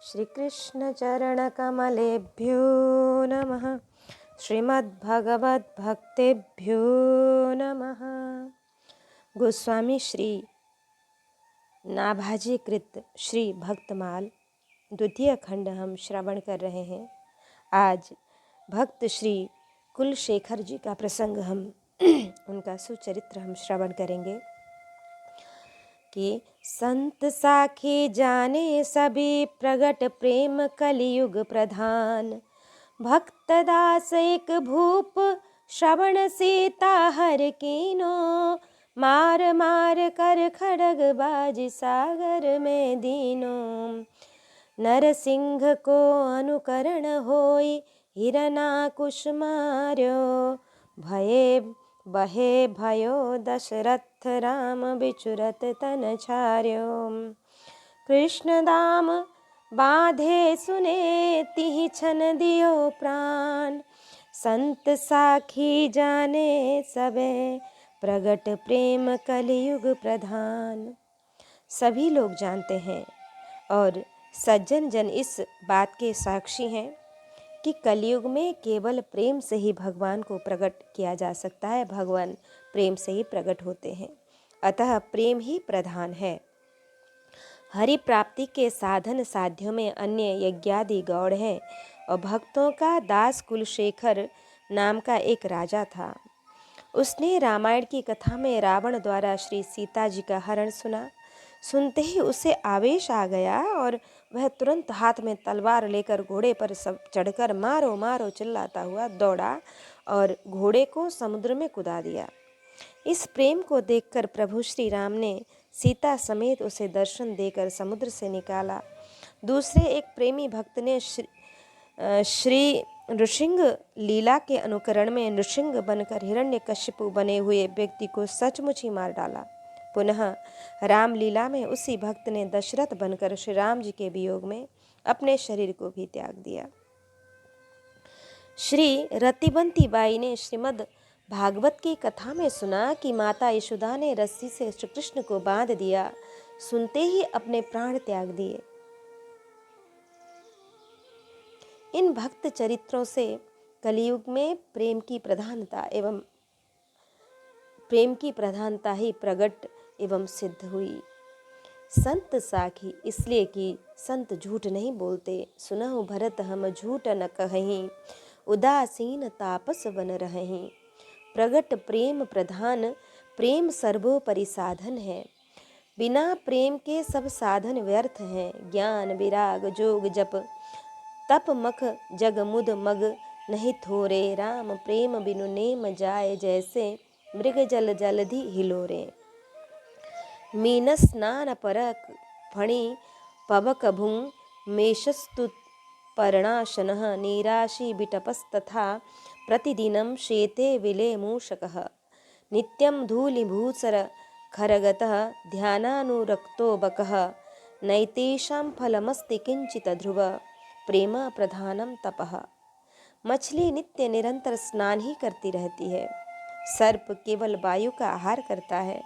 श्रीकृष्णचरणकमलेभ्यो नमः। श्रीमद्भगवद्भक्तेभ्यो नमः। गोस्वामी श्री नाभाजी कृत श्री भक्तमाल द्वितीय खंड हम श्रवण कर रहे हैं। आज भक्त श्री कुलशेखर जी का प्रसंग हम उनका सुचरित्र हम श्रवण करेंगे कि संत साखी जाने सभी प्रगट प्रेम कलियुग प्रधान। भक्त दास एक भूप श्रवण सीता हर कीनो। मार मार कर खड़ग बाज सागर में दीनो। नरसिंह को अनुकरण होई हिरणाकुश मार्यो। भये बहे भयो दशरथ राम बिचुरत तन छार्यो। कृष्ण दाम बाधे सुने तिहि छन दियो प्राण। संत साखी जाने सबे प्रगट प्रेम कलियुग प्रधान। सभी लोग जानते हैं और सज्जन जन इस बात के साक्षी हैं कि कलयुग में केवल प्रेम से ही भगवान को प्रकट किया जा सकता है। भगवान प्रेम से ही प्रकट होते हैं, अतः प्रेम ही प्रधान है। हरि प्राप्ति के साधन साध्यों में अन्य यज्ञादि गौड़ है। और भक्तों का दास कुलशेखर नाम का एक राजा था। उसने रामायण की कथा में रावण द्वारा श्री सीता जी का हरण सुना। सुनते ही उसे आवेश आ गया और वह तुरंत हाथ में तलवार लेकर घोड़े पर सब चढ़कर मारो मारो चिल्लाता हुआ दौड़ा और घोड़े को समुद्र में कुदा दिया। इस प्रेम को देखकर प्रभु श्री राम ने सीता समेत उसे दर्शन देकर समुद्र से निकाला। दूसरे एक प्रेमी भक्त ने श्री नृसिंह लीला के अनुकरण में नृसिंह बनकर हिरण्यकशिपु बने हुए व्यक्ति को सचमुच ही मार डाला। पुनः रामलीला में उसी भक्त ने दशरथ बनकर श्री राम जी के वियोग में अपने शरीर को भी त्याग दिया। श्री रतिबंती बाई ने श्रीमद् भागवत की कथा में सुना कि माता यशोदा ने रस्सी से श्री कृष्ण को बांध दिया। सुनते ही अपने प्राण त्याग दिए। इन भक्त चरित्रों से कलियुग में प्रेम की प्रधानता ही प्रकट एवं सिद्ध हुई। संत साखी इसलिए कि संत झूठ नहीं बोलते। सुनहु भरत हम झूठ न कहहीं। उदासीन तापस बन रहहीं। प्रगट प्रेम प्रधान। प्रेम सर्वोपरि साधन है। बिना प्रेम के सब साधन व्यर्थ हैं। ज्ञान विराग जोग जप तप मख जग मुद मग नहीं थोरे। राम प्रेम बिनु नेम जाए जैसे मृग जल जलधि हिलोरे। मीनस स्नान परक फणि पवक भुंग मेषस्तु पर्णाशनः। नीराशि बिटपस्तथा प्रतिदिनं शेते विले मूषकः। नित्यं धूलिभूसर खरगतः ध्यानानुरक्तो बकः। नैतेषां फलमस्ति किंचित ध्रुव प्रेम प्रधानम तपः। मछली नित्य निरंतर स्नान ही करती रहती है। सर्प केवल वायु का आहार करता है।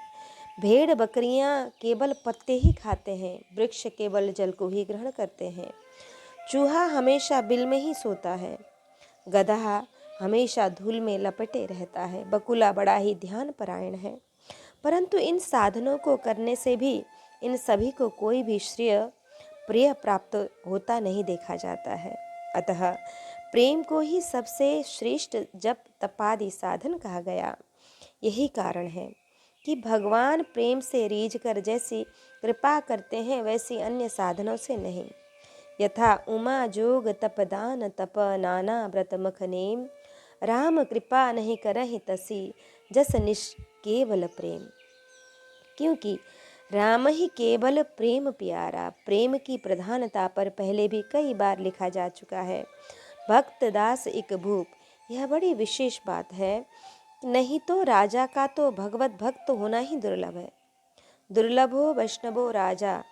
भेड़ बकरियां केवल पत्ते ही खाते हैं। वृक्ष केवल जल को ही ग्रहण करते हैं। चूहा हमेशा बिल में ही सोता है। गधा हमेशा धूल में लपेटे रहता है। बकुला बड़ा ही ध्यान परायण है। परंतु इन साधनों को करने से भी इन सभी को कोई भी प्रिय प्राप्त होता नहीं देखा जाता है। अतः प्रेम को ही सबसे श्रेष्ठ जप तपादि साधन कहा गया। यही कारण है कि भगवान प्रेम से रीझ कर जैसी कृपा करते हैं वैसी अन्य साधनों से नहीं। यथा उमा जोग तपदान तप नाना व्रत मख नेम। राम कृपा नहीं करहि तसी जस निष्केवल प्रेम। क्योंकि राम ही केवल प्रेम प्यारा। प्रेम की प्रधानता पर पहले भी कई बार लिखा जा चुका है। भक्त दास एक भूप, यह बड़ी विशेष बात है। नहीं तो राजा का तो भगवत भक्त होना ही दुर्लभ है। दुर्लभो वैष्णवो राजा।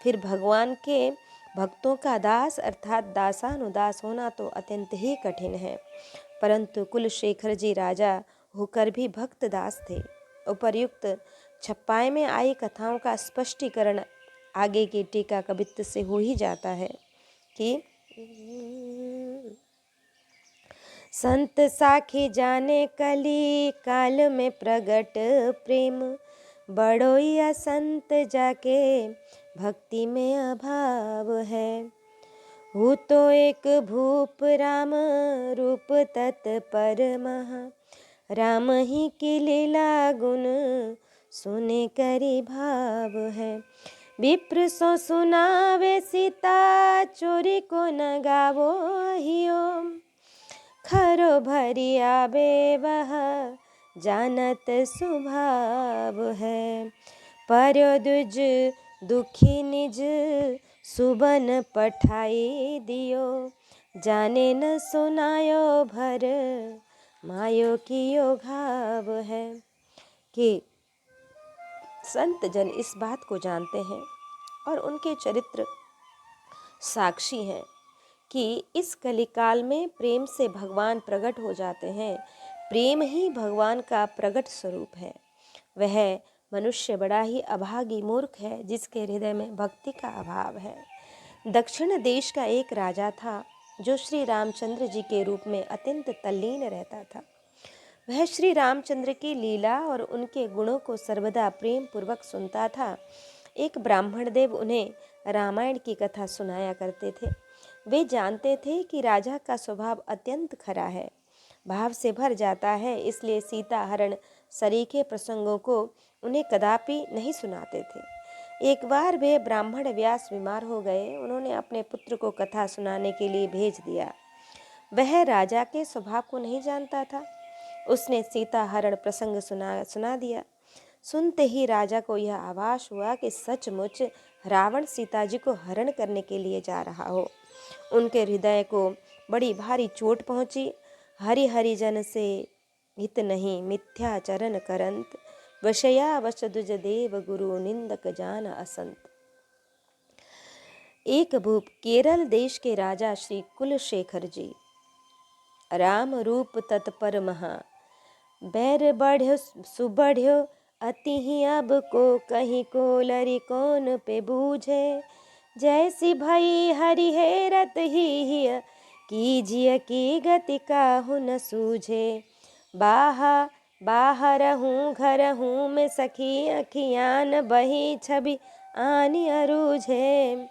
फिर भगवान के भक्तों का दास अर्थात दासानुदास होना तो अत्यंत ही कठिन है। परंतु कुलशेखर जी राजा होकर भी भक्त दास थे। उपर्युक्त छप्पाई में आई कथाओं का स्पष्टीकरण आगे की टीका कवित्त से हो ही जाता है कि संत साखी जाने कली काल में प्रगट प्रेम, बड़ोइया संत जाके भक्ति में अभाव है। हूँ तो एक भूप राम रूप तत्पर महा, राम ही की लीला गुण सुने करी भाव है। विप्र सो सुनावे सीता चोरी को न गावो हियो, खरो भरी आबे वह जानत स्वभाव है। पर्यो दुज दुखी निज सुबन पठाई दियो, जाने न सुनायो भर मायो कियो घाव है। कि संत जन इस बात को जानते हैं और उनके चरित्र साक्षी हैं कि इस कलिकाल में प्रेम से भगवान प्रकट हो जाते हैं। प्रेम ही भगवान का प्रकट स्वरूप है। वह मनुष्य बड़ा ही अभागी मूर्ख है जिसके हृदय में भक्ति का अभाव है। दक्षिण देश का एक राजा था जो श्री रामचंद्र जी के रूप में अत्यंत तल्लीन रहता था। वह श्री रामचंद्र की लीला और उनके गुणों को सर्वदा प्रेम पूर्वक सुनता था। एक ब्राह्मण देव उन्हें रामायण की कथा सुनाया करते थे। वे जानते थे कि राजा का स्वभाव अत्यंत खरा है, भाव से भर जाता है, इसलिए सीता हरण सरीखे प्रसंगों को उन्हें कदापि नहीं सुनाते थे। एक बार वे ब्राह्मण व्यास बीमार हो गए। उन्होंने अपने पुत्र को कथा सुनाने के लिए भेज दिया। वह राजा के स्वभाव को नहीं जानता था। उसने सीता हरण प्रसंग सुना दिया। सुनते ही राजा को यह आभास हुआ कि सचमुच रावण सीता जी को हरण करने के लिए जा रहा हो। उनके हृदय को बड़ी भारी चोट पहुंची। हरि हरि जन से हित नहीं मिथ्याचरण करंत, वशया वश दुज देव गुरु निंदक जान असंत। एक भूप केरल देश के राजा श्री कुलशेखर जी राम रूप तत्पर महा, बैर बढ़्यो सुबढ़्यो अति ही अब को कहीं को लरी कौन पे बूझे, जैसी भई हरि हेरत ही कीजिए की गति काहू न सूझे। बाहर हूँ घर हूँ में सखी अखियान बही छवि आनी अरूझे,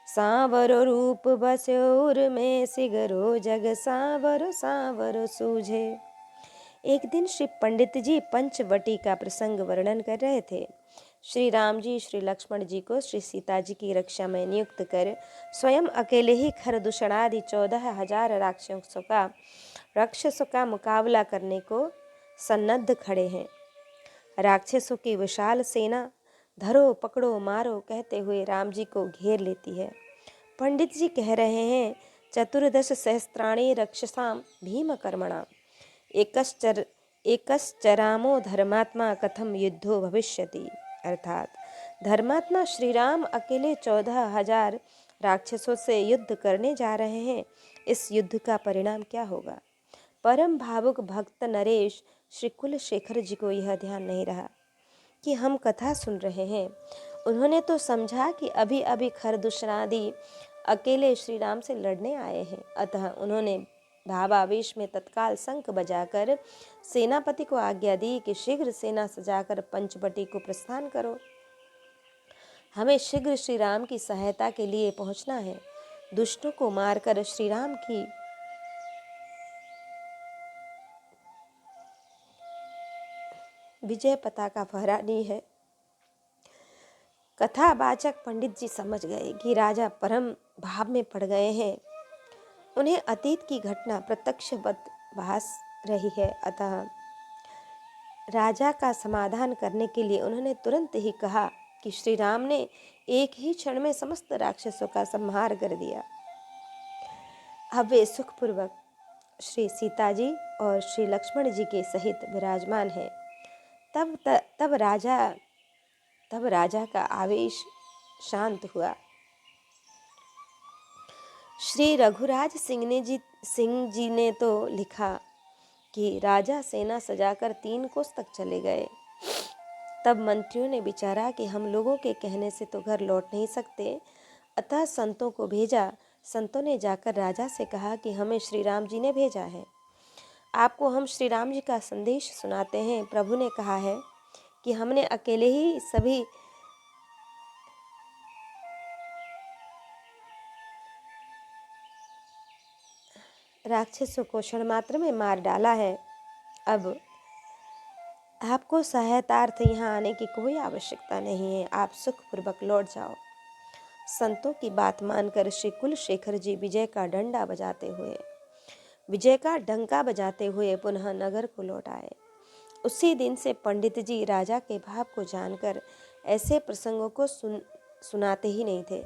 सांवरो रूप बस्योर में सिगरो जग सांवरो सांवरो सूझे। एक दिन श्री पंडित जी पंचवटी का प्रसंग वर्णन कर रहे थे। श्री राम जी श्री लक्ष्मण जी को श्री सीता जी की रक्षा में नियुक्त कर स्वयं अकेले ही खरदूषणादि 14,000 राक्षसों का मुकाबला करने को सन्नद्ध खड़े हैं। राक्षसों की विशाल सेना धरो पकड़ो मारो कहते हुए राम जी को घेर लेती है। पंडित जी कह रहे हैं, 14 सहस्त्राणी रक्षसाम भीम कर्मणा एकश्चरामो धर्मात्मा कथम युद्धो भविष्यति। अर्थात धर्मात्मा श्री राम अकेले 14,000 राक्षसों से युद्ध करने जा रहे हैं। इस युद्ध का परिणाम क्या होगा? परम भावुक भक्त नरेश श्री कुलशेखर जी को यह ध्यान नहीं रहा कि हम कथा सुन रहे हैं। उन्होंने तो समझा कि अभी अभी खरदूषणादि अकेले श्री राम से लड़ने आए हैं। अतः उन्होंने भावावेश में तत्काल शंख बजाकर सेनापति को आज्ञा दी कि शीघ्र सेना सजाकर पंचवटी को प्रस्थान करो। हमें शीघ्र श्री राम की सहायता के लिए पहुंचना है। दुष्टों को मारकर श्री राम की विजय पताका फहरानी है। कथावाचक पंडित जी समझ गए कि राजा परम भाव में पड़ गए हैं। उन्हें अतीत की घटना प्रत्यक्षवत भास रही है। अतः राजा का समाधान करने के लिए उन्होंने तुरंत ही कहा कि श्री राम ने एक ही क्षण में समस्त राक्षसों का संहार कर दिया। अब वे सुखपूर्वक श्री सीता जी और श्री लक्ष्मण जी के सहित विराजमान हैं। तब राजा का आवेश शांत हुआ। श्री रघुराज सिंह जी ने तो लिखा कि राजा सेना सजाकर 3 कोस तक चले गए। तब मंत्रियों ने विचारा कि हम लोगों के कहने से तो घर लौट नहीं सकते, अतः संतों को भेजा। संतों ने जाकर राजा से कहा कि हमें श्री राम जी ने भेजा है, आपको हम श्री राम जी का संदेश सुनाते हैं। प्रभु ने कहा है कि हमने अकेले ही सभी राक्षसों को क्षण मात्र में मार डाला है। अब आपको सहायतार्थ यहाँ आने की कोई आवश्यकता नहीं है, आप सुखपूर्वक लौट जाओ। संतों की बात मानकर श्री कुलशेखर जी विजय का डंका बजाते हुए पुनः नगर को लौट आए। उसी दिन से पंडित जी राजा के भाव को जानकर ऐसे प्रसंगों को सुनाते ही नहीं थे।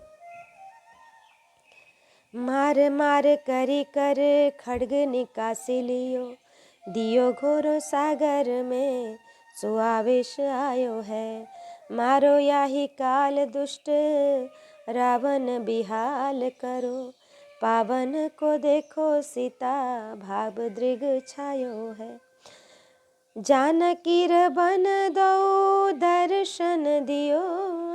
मार मार करी कर खड्ग निकासी लियो, दियो घोरो सागर में सो आवेश आयो है। मारो याही काल दुष्ट रावण बिहाल करो, पावन को देखो सीता भाव दृग छायो है। जानकी बन दो दर्शन दियो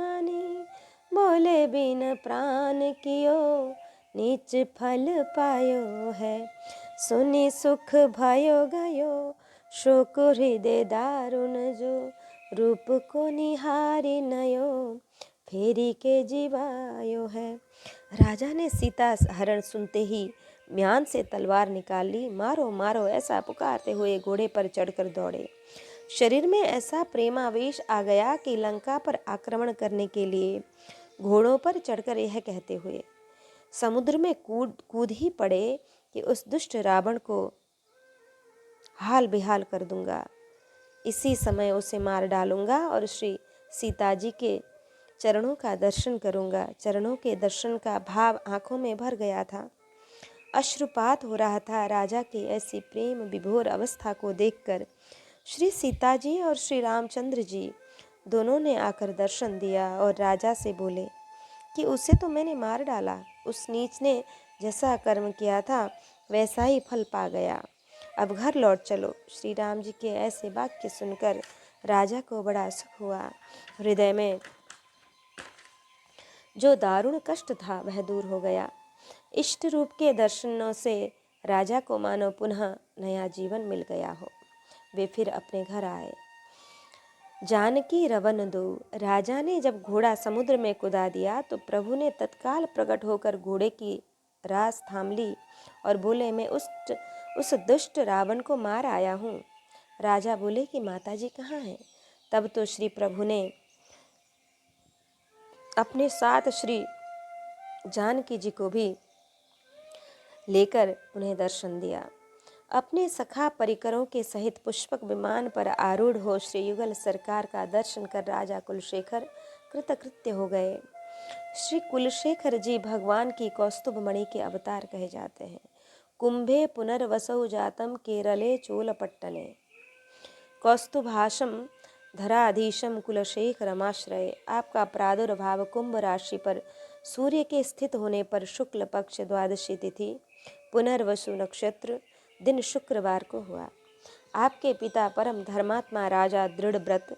आनी, बोले बिन प्राण कियो नीच फल पायो है। सुनी सुख भयो गयो शोक हृदय दारुण जो, रूप को निहारी नयो फेरी के जीवायो है। राजा ने सीता हरण सुनते ही म्यान से तलवार निकाल ली। मारो मारो ऐसा पुकारते हुए घोड़े पर चढ़कर दौड़े। शरीर में ऐसा प्रेमावेश आ गया कि लंका पर आक्रमण करने के लिए घोड़ों पर चढ़कर यह कहते हुए समुद्र में कूद ही पड़े कि उस दुष्ट रावण को हाल बेहाल कर दूंगा, इसी समय उसे मार डालूंगा और श्री सीता जी के चरणों का दर्शन करूंगा। चरणों के दर्शन का भाव आंखों में भर गया था, अश्रुपात हो रहा था। राजा की ऐसी प्रेम विभोर अवस्था को देखकर श्री सीता जी और श्री रामचंद्र जी दोनों ने आकर दर्शन दिया और राजा से बोले कि उसे तो मैंने मार डाला, उस नीच ने जैसा कर्म किया था वैसा ही फल पा गया, अब घर लौट चलो। श्री राम जी के ऐसे वाक्य सुनकर राजा को बड़ा सुख हुआ। हृदय में जो दारुण कष्ट था वह दूर हो गया। इष्ट रूप के दर्शनों से राजा को मानो पुनः नया जीवन मिल गया हो। वे फिर अपने घर आए। जानकी रवन दो, राजा ने जब घोड़ा समुद्र में कुदा दिया तो प्रभु ने तत्काल प्रकट होकर घोड़े की रास थाम ली और बोले, मैं उस दुष्ट रावण को मार आया हूँ। राजा बोले कि माताजी कहाँ हैं? तब तो श्री प्रभु ने अपने साथ श्री जानकी जी को भी लेकर उन्हें दर्शन दिया। अपने सखा परिकरों के सहित पुष्पक विमान पर आरूढ़ हो श्री युगल सरकार का दर्शन कर राजा कुलशेखर कृतकृत्य हो गए। श्री कुलशेखर जी भगवान की कौस्तुभ मणि के अवतार कहे जाते हैं। कुंभे पुनर्वसौ जातम केरले चोलपट्टने, कौस्तुभाषम धराधीशम कुलशेखरमाश्रय। आपका प्रादुर्भाव कुंभ राशि पर सूर्य के स्थित होने पर शुक्ल पक्ष द्वादशी तिथि पुनर्वसु नक्षत्र दिन शुक्रवार को हुआ। आपके पिता परम धर्मात्मा राजा दृढ़व्रत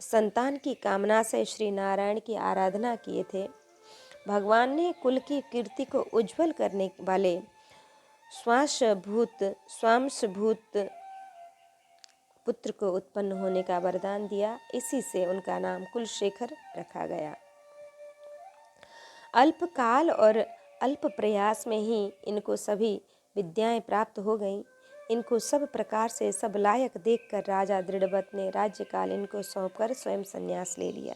संतान की कामना से श्री नारायण की आराधना किए थे। भगवान ने कुल की कीर्ति को उज्जवल करने वाले स्वांशभूत पुत्र को उत्पन्न होने का वरदान दिया। इसी से उनका नाम कुलशेखर रखा गया। अल्प काल और अल्प प्रयास में ही इनको सभी विद्याएं प्राप्त हो गईं। इनको सब प्रकार से सब लायक देखकर राजा दृढ़व्रत ने राज्यकाल इनको सौंपकर स्वयं संन्यास ले लिया।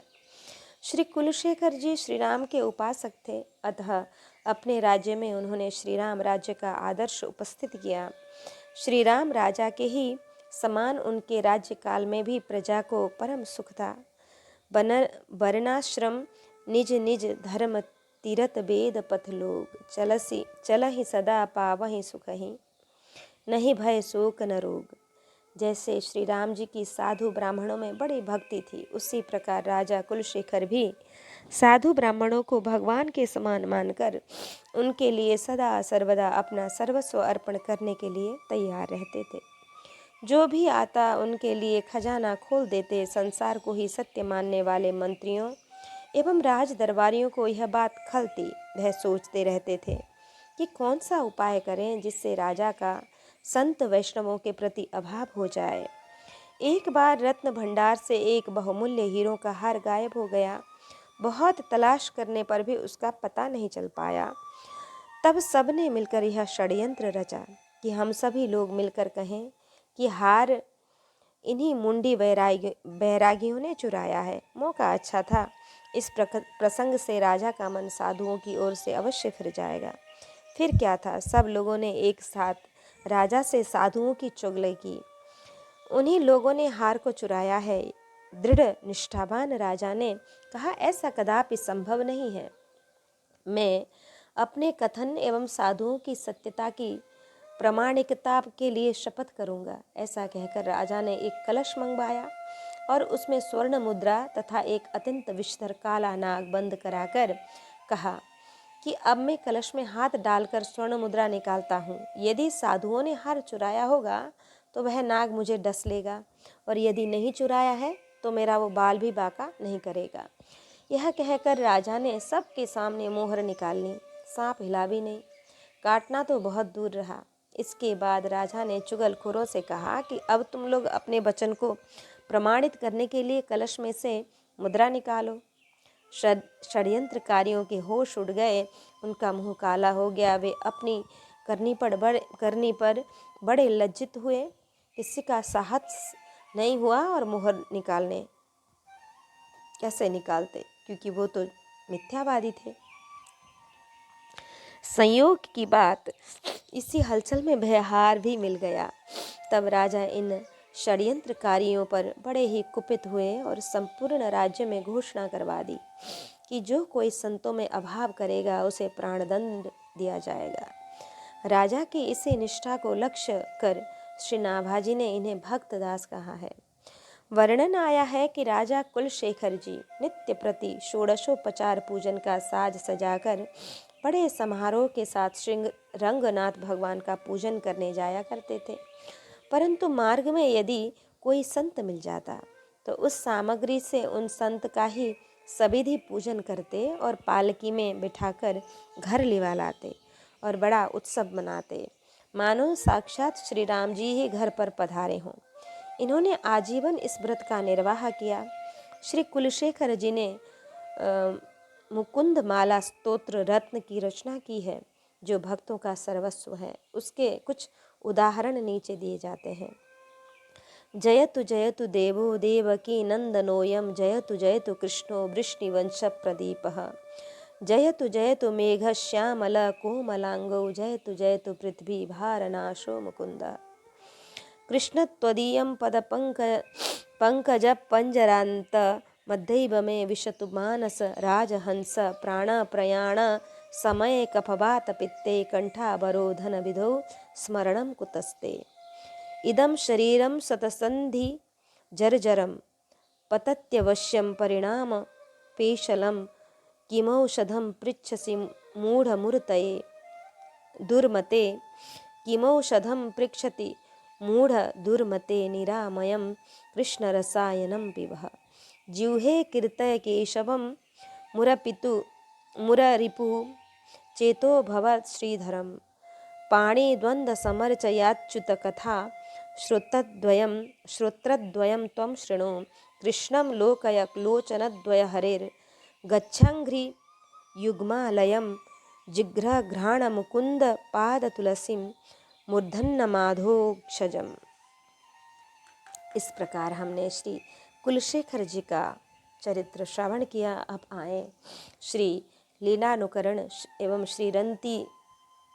श्री कुलशेखर जी श्री राम के उपासक थे, अतः अपने राज्य में उन्होंने श्री राम राज्य का आदर्श उपस्थित किया। श्री राम राजा के ही समान उनके राज्यकाल में भी प्रजा को परम सुख था। वर्णाश्रम निज निज धर्म तीरथ वेद पथ लोग, चलहि सदा पावहि सुखहि, नहीं भय शोक न रोग। जैसे श्री राम जी की साधु ब्राह्मणों में बड़ी भक्ति थी, उसी प्रकार राजा कुलशेखर भी साधु ब्राह्मणों को भगवान के समान मानकर उनके लिए सदा सर्वदा अपना सर्वस्व अर्पण करने के लिए तैयार रहते थे। जो भी आता उनके लिए खजाना खोल देते। संसार को ही सत्य मानने वाले मंत्रियों एवं राज दरबारियों को यह बात खलती। वह सोचते रहते थे कि कौन सा उपाय करें जिससे राजा का संत वैष्णवों के प्रति अभाव हो जाए। एक बार रत्न भंडार से एक बहुमूल्य हीरों का हार गायब हो गया। बहुत तलाश करने पर भी उसका पता नहीं चल पाया। तब सबने मिलकर यह षड्यंत्र रचा कि हम सभी लोग मिलकर कहें कि हार इन्हीं मुंडी बैरागियों ने चुराया है। मौका अच्छा था। इस प्रसंग से राजा का मन साधुओं की ओर से अवश्य फिर जाएगा। फिर क्या था, सब लोगों ने एक साथ राजा से साधुओं की चुगली की। उन्हीं लोगों ने हार को चुराया है। दृढ़ निष्ठावान राजा ने कहा, ऐसा कदापि संभव नहीं है। मैं अपने कथन एवं साधुओं की सत्यता की प्रामाणिकता के लिए शपथ करूंगा। ऐसा कहकर राजा ने एक कलश मंगवाया और उसमें स्वर्ण मुद्रा तथा एक अत्यंत विषधर काला नाग बंद कराकर कहा कि अब मैं कलश में हाथ डालकर स्वर्ण मुद्रा निकालता हूँ। यदि साधुओं ने हार चुराया होगा तो वह नाग मुझे डस लेगा, और यदि नहीं चुराया है तो मेरा वो बाल भी बाका नहीं करेगा। यह कहकर राजा ने सबके सामने मोहर निकाल ली। सांप हिला भी नहीं, काटना तो बहुत दूर रहा। इसके बाद राजा ने चुगलखोरों से कहा कि अब तुम लोग अपने वचन को प्रमाणित करने के लिए कलश में से मुद्रा निकालो। षड्यंत्रकारियों के होश उड़ गए। उनका मुंह काला हो गया। वे अपनी करनी पर बड़े लज्जित हुए। किसी का साहस नहीं हुआ और मोहर निकालने कैसे निकालते, क्योंकि वो तो मिथ्यावादी थे। संयोग की बात, इसी हलचल में वह हार भी मिल गया। तब राजा इन षड्यंत्रकारियों पर बड़े ही कुपित हुए और संपूर्ण राज्य में घोषणा करवा दी कि जो कोई संतों में अभाव करेगा उसे प्राणदंड दिया जाएगा। राजा की इसी निष्ठा को लक्ष्य कर श्री नाभाजी ने इन्हें भक्तदास कहा है। वर्णन आया है कि राजा कुलशेखर जी नित्य प्रति षोडशोपचार पूजन का साज सजाकर बड़े समारोह के साथ श्री रंगनाथ भगवान का पूजन करने जाया करते थे। परंतु मार्ग में यदि कोई संत मिल जाता तो उस सामग्री से उन संत का ही सविधि पूजन करते और पालकी में बिठाकर घर लिवा लाते और बड़ा उत्सव मनाते, मानो साक्षात श्री राम जी ही घर पर पधारे हों। इन्होंने आजीवन इस व्रत का निर्वाह किया। श्री कुलशेखर जी ने मुकुंद माला स्तोत्र रत्न की रचना की है, जो भक्तों का सर्वस्व है। उसके कुछ उदाहरण नीचे दिए जाते हैं। जयतु देवो देवकी नंदनोयम, जयतु कृष्णो वृष्णिवंश प्रदीपः, जयतु मेघ श्यामल कोमलांगो, जयतु पृथ्वी भारनाशो मुकुंद। कृष्ण त्वदीयं पद पंकज पंजरांत, मध्यैव मे विशतु मानस राजहंस, प्राण प्रयाण समय कफवात पित्ते, कंठावरोधन विधौ स्मरणं कुतस्ते। इदं शरीरं सतसन्धि जर्जरं, पतत्यवश्यं परिणाम पेशलं, किमौषधं पृच्छसि मूढमूर्तये दुर्मते, किमौषधं पृच्छति मूढ़ दुर्मते, निरामयं कृष्णरसायनं पिबः। जिह्वे कीर्तय केशवं मुररिपु, चेतो भव श्रीधरं, पाणिद्वन्द्वसमर्चयाच्युत कथा, श्रोत्रद्वयं त्वं शृणु, कृष्णं लोकय लोचनद्वय हरेर्, गच्छङ्घ्रि युग्मालयं, जिघ्रघ्राणमुकुन्द पादतुलसीं, मूर्धन्यमाधोक्षजम। इस प्रकार हमने श्री कुलशेखर जी का चरित्र श्रवण किया। अब आए श्री लीलानुकरण एवं श्री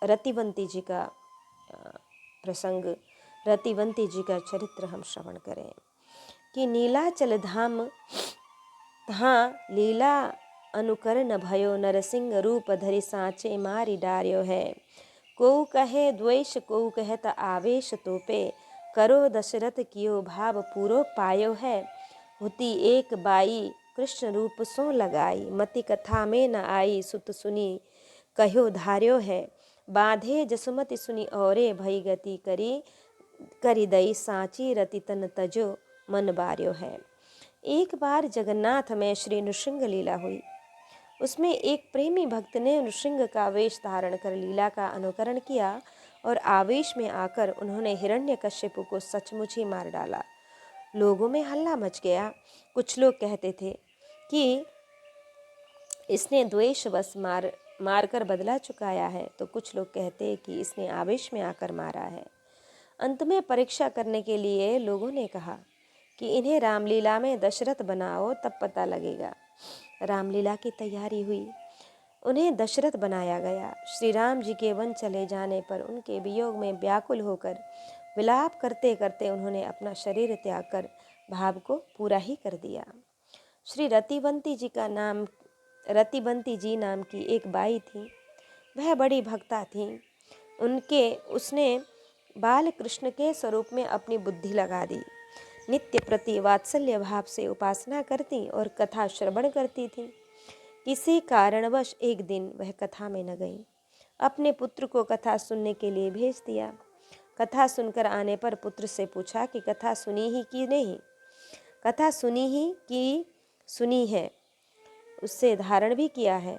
रतिवंती जी का प्रसंग, रतिवंती जी का चरित्र हम श्रवण करें कि नीलाचल धाम तहाँ लीला अनुकरण भयो, नरसिंह रूप धरि साँचे मारी डार्यो है। को कहे द्वेष को कहत आवेश तोपे, करो दशरथ कियो भाव पूरो पायो है। हुति एक बाई कृष्ण रूप सो लगाई, मति कथा में न आई सुत सुनी कहो धार्यो है। बांधे जसुमति सुनी औरे भई गति करी, करी दई सांची रति तन तजो मन बार्यो है। एक बार जगन्नाथ में श्री नृसिंह लीला हुई। उसमें एक प्रेमी भक्त ने नृसिंह का वेश धारण कर लीला का अनुकरण किया और आवेश में आकर उन्होंने हिरण्यकश्यप को सचमुच ही मार डाला। लोगों में हल्ला मच गया। कुछ लोग कहते थे कि इसने द्वेषवश मारकर बदला चुकाया है, तो कुछ लोग कहते कि इसने आवेश में आकर मारा है। अंत में परीक्षा करने के लिए लोगों ने कहा कि इन्हें रामलीला में दशरथ बनाओ, तब पता लगेगा। रामलीला की तैयारी हुई। उन्हें दशरथ बनाया गया। श्री राम जी के वन चले जाने पर उनके वियोग में व्याकुल होकर विलाप करते करते उन्होंने अपना शरीर त्याग कर भाव को पूरा ही कर दिया। श्री रतिबंती जी नाम की एक बाई थी। वह बड़ी भक्ता थी। उसने बाल कृष्ण के स्वरूप में अपनी बुद्धि लगा दी। नित्य प्रति वात्सल्य भाव से उपासना करती और कथा श्रवण करती थी। किसी कारणवश एक दिन वह कथा में न गई। अपने पुत्र को कथा सुनने के लिए भेज दिया। कथा सुनकर आने पर पुत्र से पूछा कि कथा सुनी ही कि नहीं। कथा सुनी ही कि सुनी है, उससे धारण भी किया है।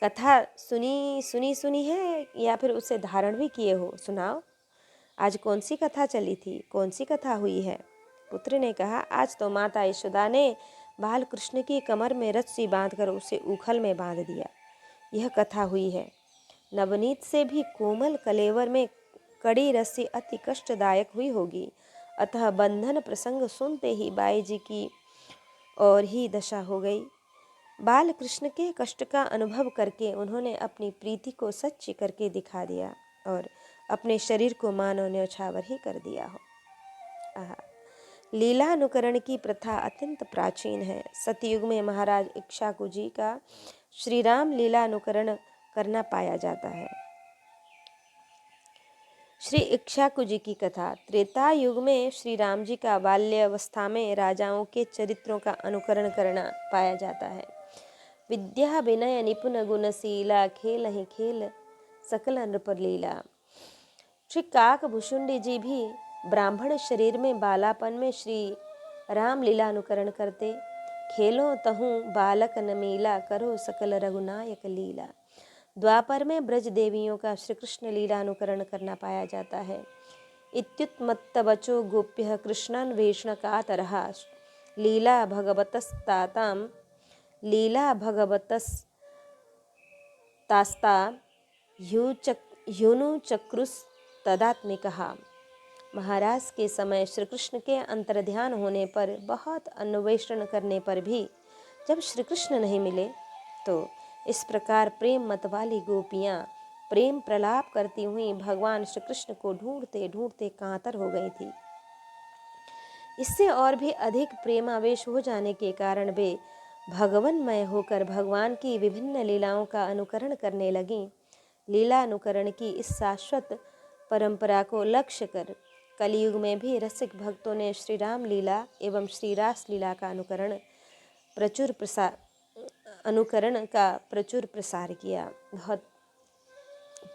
कथा सुनी है या फिर उसे धारण भी किए हो, सुनाओ। आज कौन सी कथा चली थी, कौन सी कथा हुई है? पुत्र ने कहा, आज तो माता यशोदा ने बाल कृष्ण की कमर में रस्सी बांधकर उसे उखल में बांध दिया, यह कथा हुई है। नवनीत से भी कोमल कलेवर में कड़ी रस्सी अति कष्टदायक हुई होगी, अतः बंधन प्रसंग सुनते ही बाई जी की और ही दशा हो गई। बाल कृष्ण के कष्ट का अनुभव करके उन्होंने अपनी प्रीति को सच्ची करके दिखा दिया और अपने शरीर को मानो न्यौछावर ही कर दिया हो। लीला अनुकरण की प्रथा अत्यंत प्राचीन है। सतयुग में महाराज इक्ष्वाकु जी का श्री राम लीला अनुकरण करना पाया जाता है। श्री इक्ष्वाकु जी की कथा। त्रेता युग में श्री राम जी का बाल्यावस्था में राजाओं के चरित्रों का अनुकरण करना पाया जाता है। विद्या विनय निपुण गुणशीला, खेल ही खेल सकल नृप लीला। श्री काक भुषुंडी जी भी ब्राह्मण शरीर में बालापन में श्री राम लीला अनुकरण करते। खेलो तहु बालक नमीला, करो सकल रघुनायक लीला। द्वापर में ब्रज देवियों का श्री कृष्ण लीला अनुकरण करना पाया जाता है। इत्युत्मत्तवचो गोप्य कृष्णन वेष्ण कातरहा, लीला भगवतस्ताताम लीला भगवतस्तास्ता ह्युनु चक्रुस तदात्मिकहा। महाराज के समय श्री कृष्ण के अंतर्ध्यान होने पर बहुत अन्वेषण करने पर भी जब श्री कृष्ण नहीं मिले, तो इस प्रकार प्रेम मत वाली गोपियाँ प्रेम प्रलाप करती हुई भगवान श्री कृष्ण को ढूंढते ढूंढते कांतर हो गई थी। इससे और भी अधिक प्रेमावेश हो जाने के कारण वे भगवनमय होकर भगवान की विभिन्न लीलाओं का अनुकरण करने लगीं। लीला अनुकरण की इस शाश्वत परंपरा को लक्ष्य कर कलयुग में भी रसिक भक्तों ने श्री राम लीला एवं श्री रास लीला का अनुकरण का प्रचुर प्रसार किया। बहुत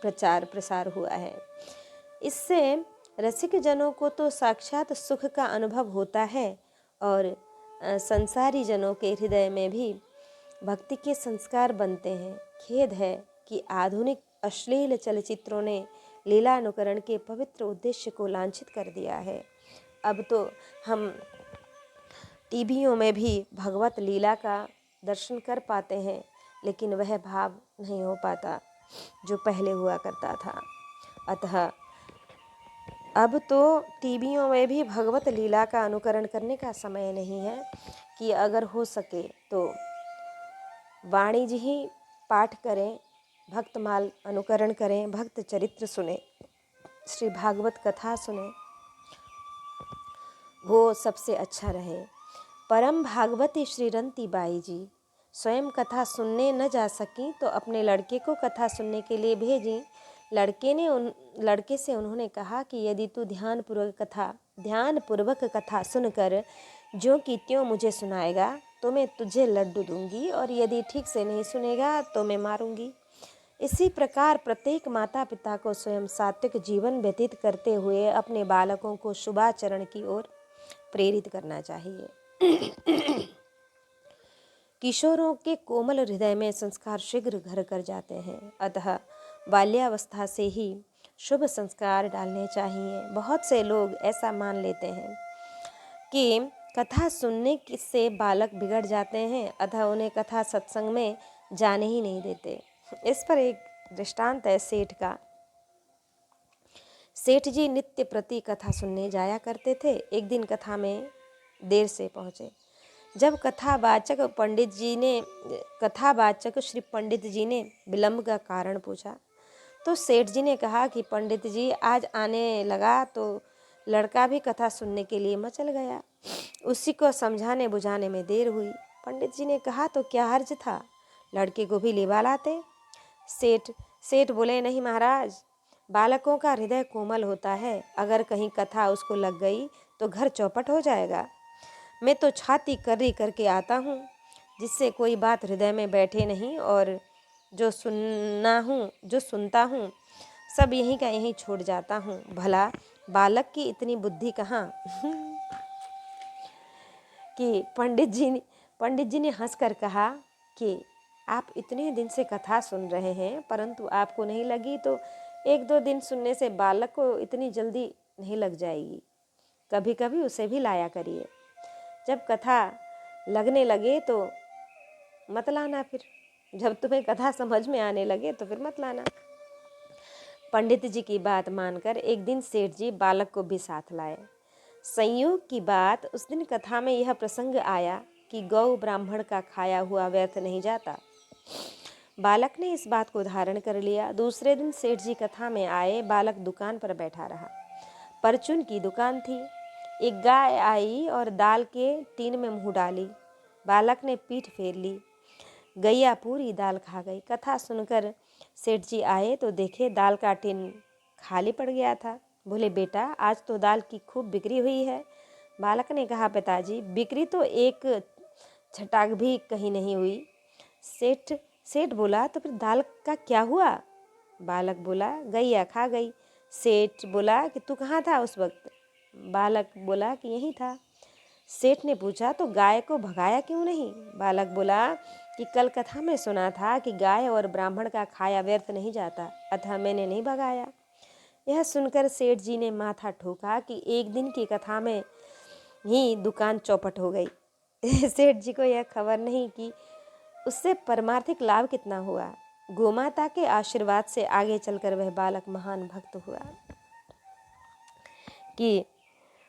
प्रचार प्रसार हुआ है। इससे रसिक जनों को तो साक्षात सुख का अनुभव होता है और संसारी जनों के हृदय में भी भक्ति के संस्कार बनते हैं। खेद है कि आधुनिक अश्लील चलचित्रों ने लीला अनुकरण के पवित्र उद्देश्य को लांछित कर दिया है। अब तो हम टीवियों में भी भगवत लीला का दर्शन कर पाते हैं, लेकिन वह भाव नहीं हो पाता जो पहले हुआ करता था। अतः अब तो टीवियों में भी भगवत लीला का अनुकरण करने का समय नहीं है कि अगर हो सके तो वाणी जी ही पाठ करें, भक्तमाल अनुकरण करें, भक्त चरित्र सुने, श्री भागवत कथा सुने, वो सबसे अच्छा रहे। परम भागवती श्री रंती बाई जी स्वयं कथा सुनने न जा सकी तो अपने लड़के को कथा सुनने के लिए भेजी। लड़के से उन्होंने कहा कि यदि तू ध्यानपूर्वक कथा सुनकर ज्यों की त्यों मुझे सुनाएगा तो मैं तुझे लड्डू दूंगी, और यदि ठीक से नहीं सुनेगा तो मैं मारूंगी। इसी प्रकार प्रत्येक माता पिता को स्वयं सात्विक जीवन व्यतीत करते हुए अपने बालकों को शुभाचरण की ओर प्रेरित करना चाहिए। किशोरों के कोमल हृदय में संस्कार शीघ्र घर कर जाते हैं, अतः बाल्यावस्था से ही शुभ संस्कार डालने चाहिए। बहुत से लोग ऐसा मान लेते हैं कि कथा सुनने से बालक बिगड़ जाते हैं, अतः उन्हें कथा सत्संग में जाने ही नहीं देते। इस पर एक दृष्टांत है सेठ का। सेठ जी नित्य प्रति कथा सुनने जाया करते थे। एक दिन कथा में देर से पहुँचे। जब कथावाचक श्री पंडित जी ने विलंब का कारण पूछा तो सेठ जी ने कहा कि पंडित जी आज आने लगा तो लड़का भी कथा सुनने के लिए मचल गया, उसी को समझाने बुझाने में देर हुई। पंडित जी ने कहा तो क्या हर्ज था, लड़के को भी लेवा लाते। सेठ बोले नहीं महाराज, बालकों का हृदय कोमल होता है, अगर कहीं कथा उसको लग गई तो घर चौपट हो जाएगा। मैं तो छाती कर्री करके आता हूँ, जिससे कोई बात हृदय में बैठे नहीं, और जो सुनता हूँ सब यहीं का यहीं छोड़ जाता हूँ। भला बालक की इतनी बुद्धि कहाँ। कि पंडित जी ने हंसकर कहा कि आप इतने दिन से कथा सुन रहे हैं परंतु आपको नहीं लगी, तो 1-2 दिन सुनने से बालक को इतनी जल्दी नहीं लग जाएगी। कभी कभी उसे भी लाया करिए। जब कथा लगने लगे तो मत लाना, फिर जब तुम्हें कथा समझ में आने लगे तो फिर मत लाना। पंडित जी की बात मानकर एक दिन सेठ जी बालक को भी साथ लाए। संयोग की बात, उस दिन कथा में यह प्रसंग आया कि गौ ब्राह्मण का खाया हुआ व्यर्थ नहीं जाता। बालक ने इस बात को धारण कर लिया। दूसरे दिन सेठ जी कथा में आए। बालक दुकान पर बैठा रहा। परचून की दुकान थी। एक गाय आई और दाल के टीन में मुंह डाली। बालक ने पीठ फेर ली। गैया पूरी दाल खा गई। कथा सुनकर सेठ जी आए तो देखे दाल का टीन खाली पड़ गया था। बोले बेटा, आज तो दाल की खूब बिक्री हुई है। बालक ने कहा पिताजी, बिक्री तो एक छटाक भी कहीं नहीं हुई। सेठ बोला तो फिर दाल का क्या हुआ। बालक बोला गैया खा गई। सेठ बोला कि तू कहाँ था उस वक्त। बालक बोला कि यहीं था। सेठ ने पूछा तो गाय को भगाया क्यों नहीं। बालक बोला कि कल कथा में सुना था कि गाय और ब्राह्मण का खाया व्यर्थ नहीं जाता, अतः मैंने नहीं भगाया। यह सुनकर सेठ जी ने माथा ठोका कि एक दिन की कथा में ही दुकान चौपट हो गई। सेठ जी को यह खबर नहीं कि उससे परमार्थिक लाभ कितना हुआ। गोमाता के आशीर्वाद से आगे चलकर वह बालक महान भक्त हुआ। कि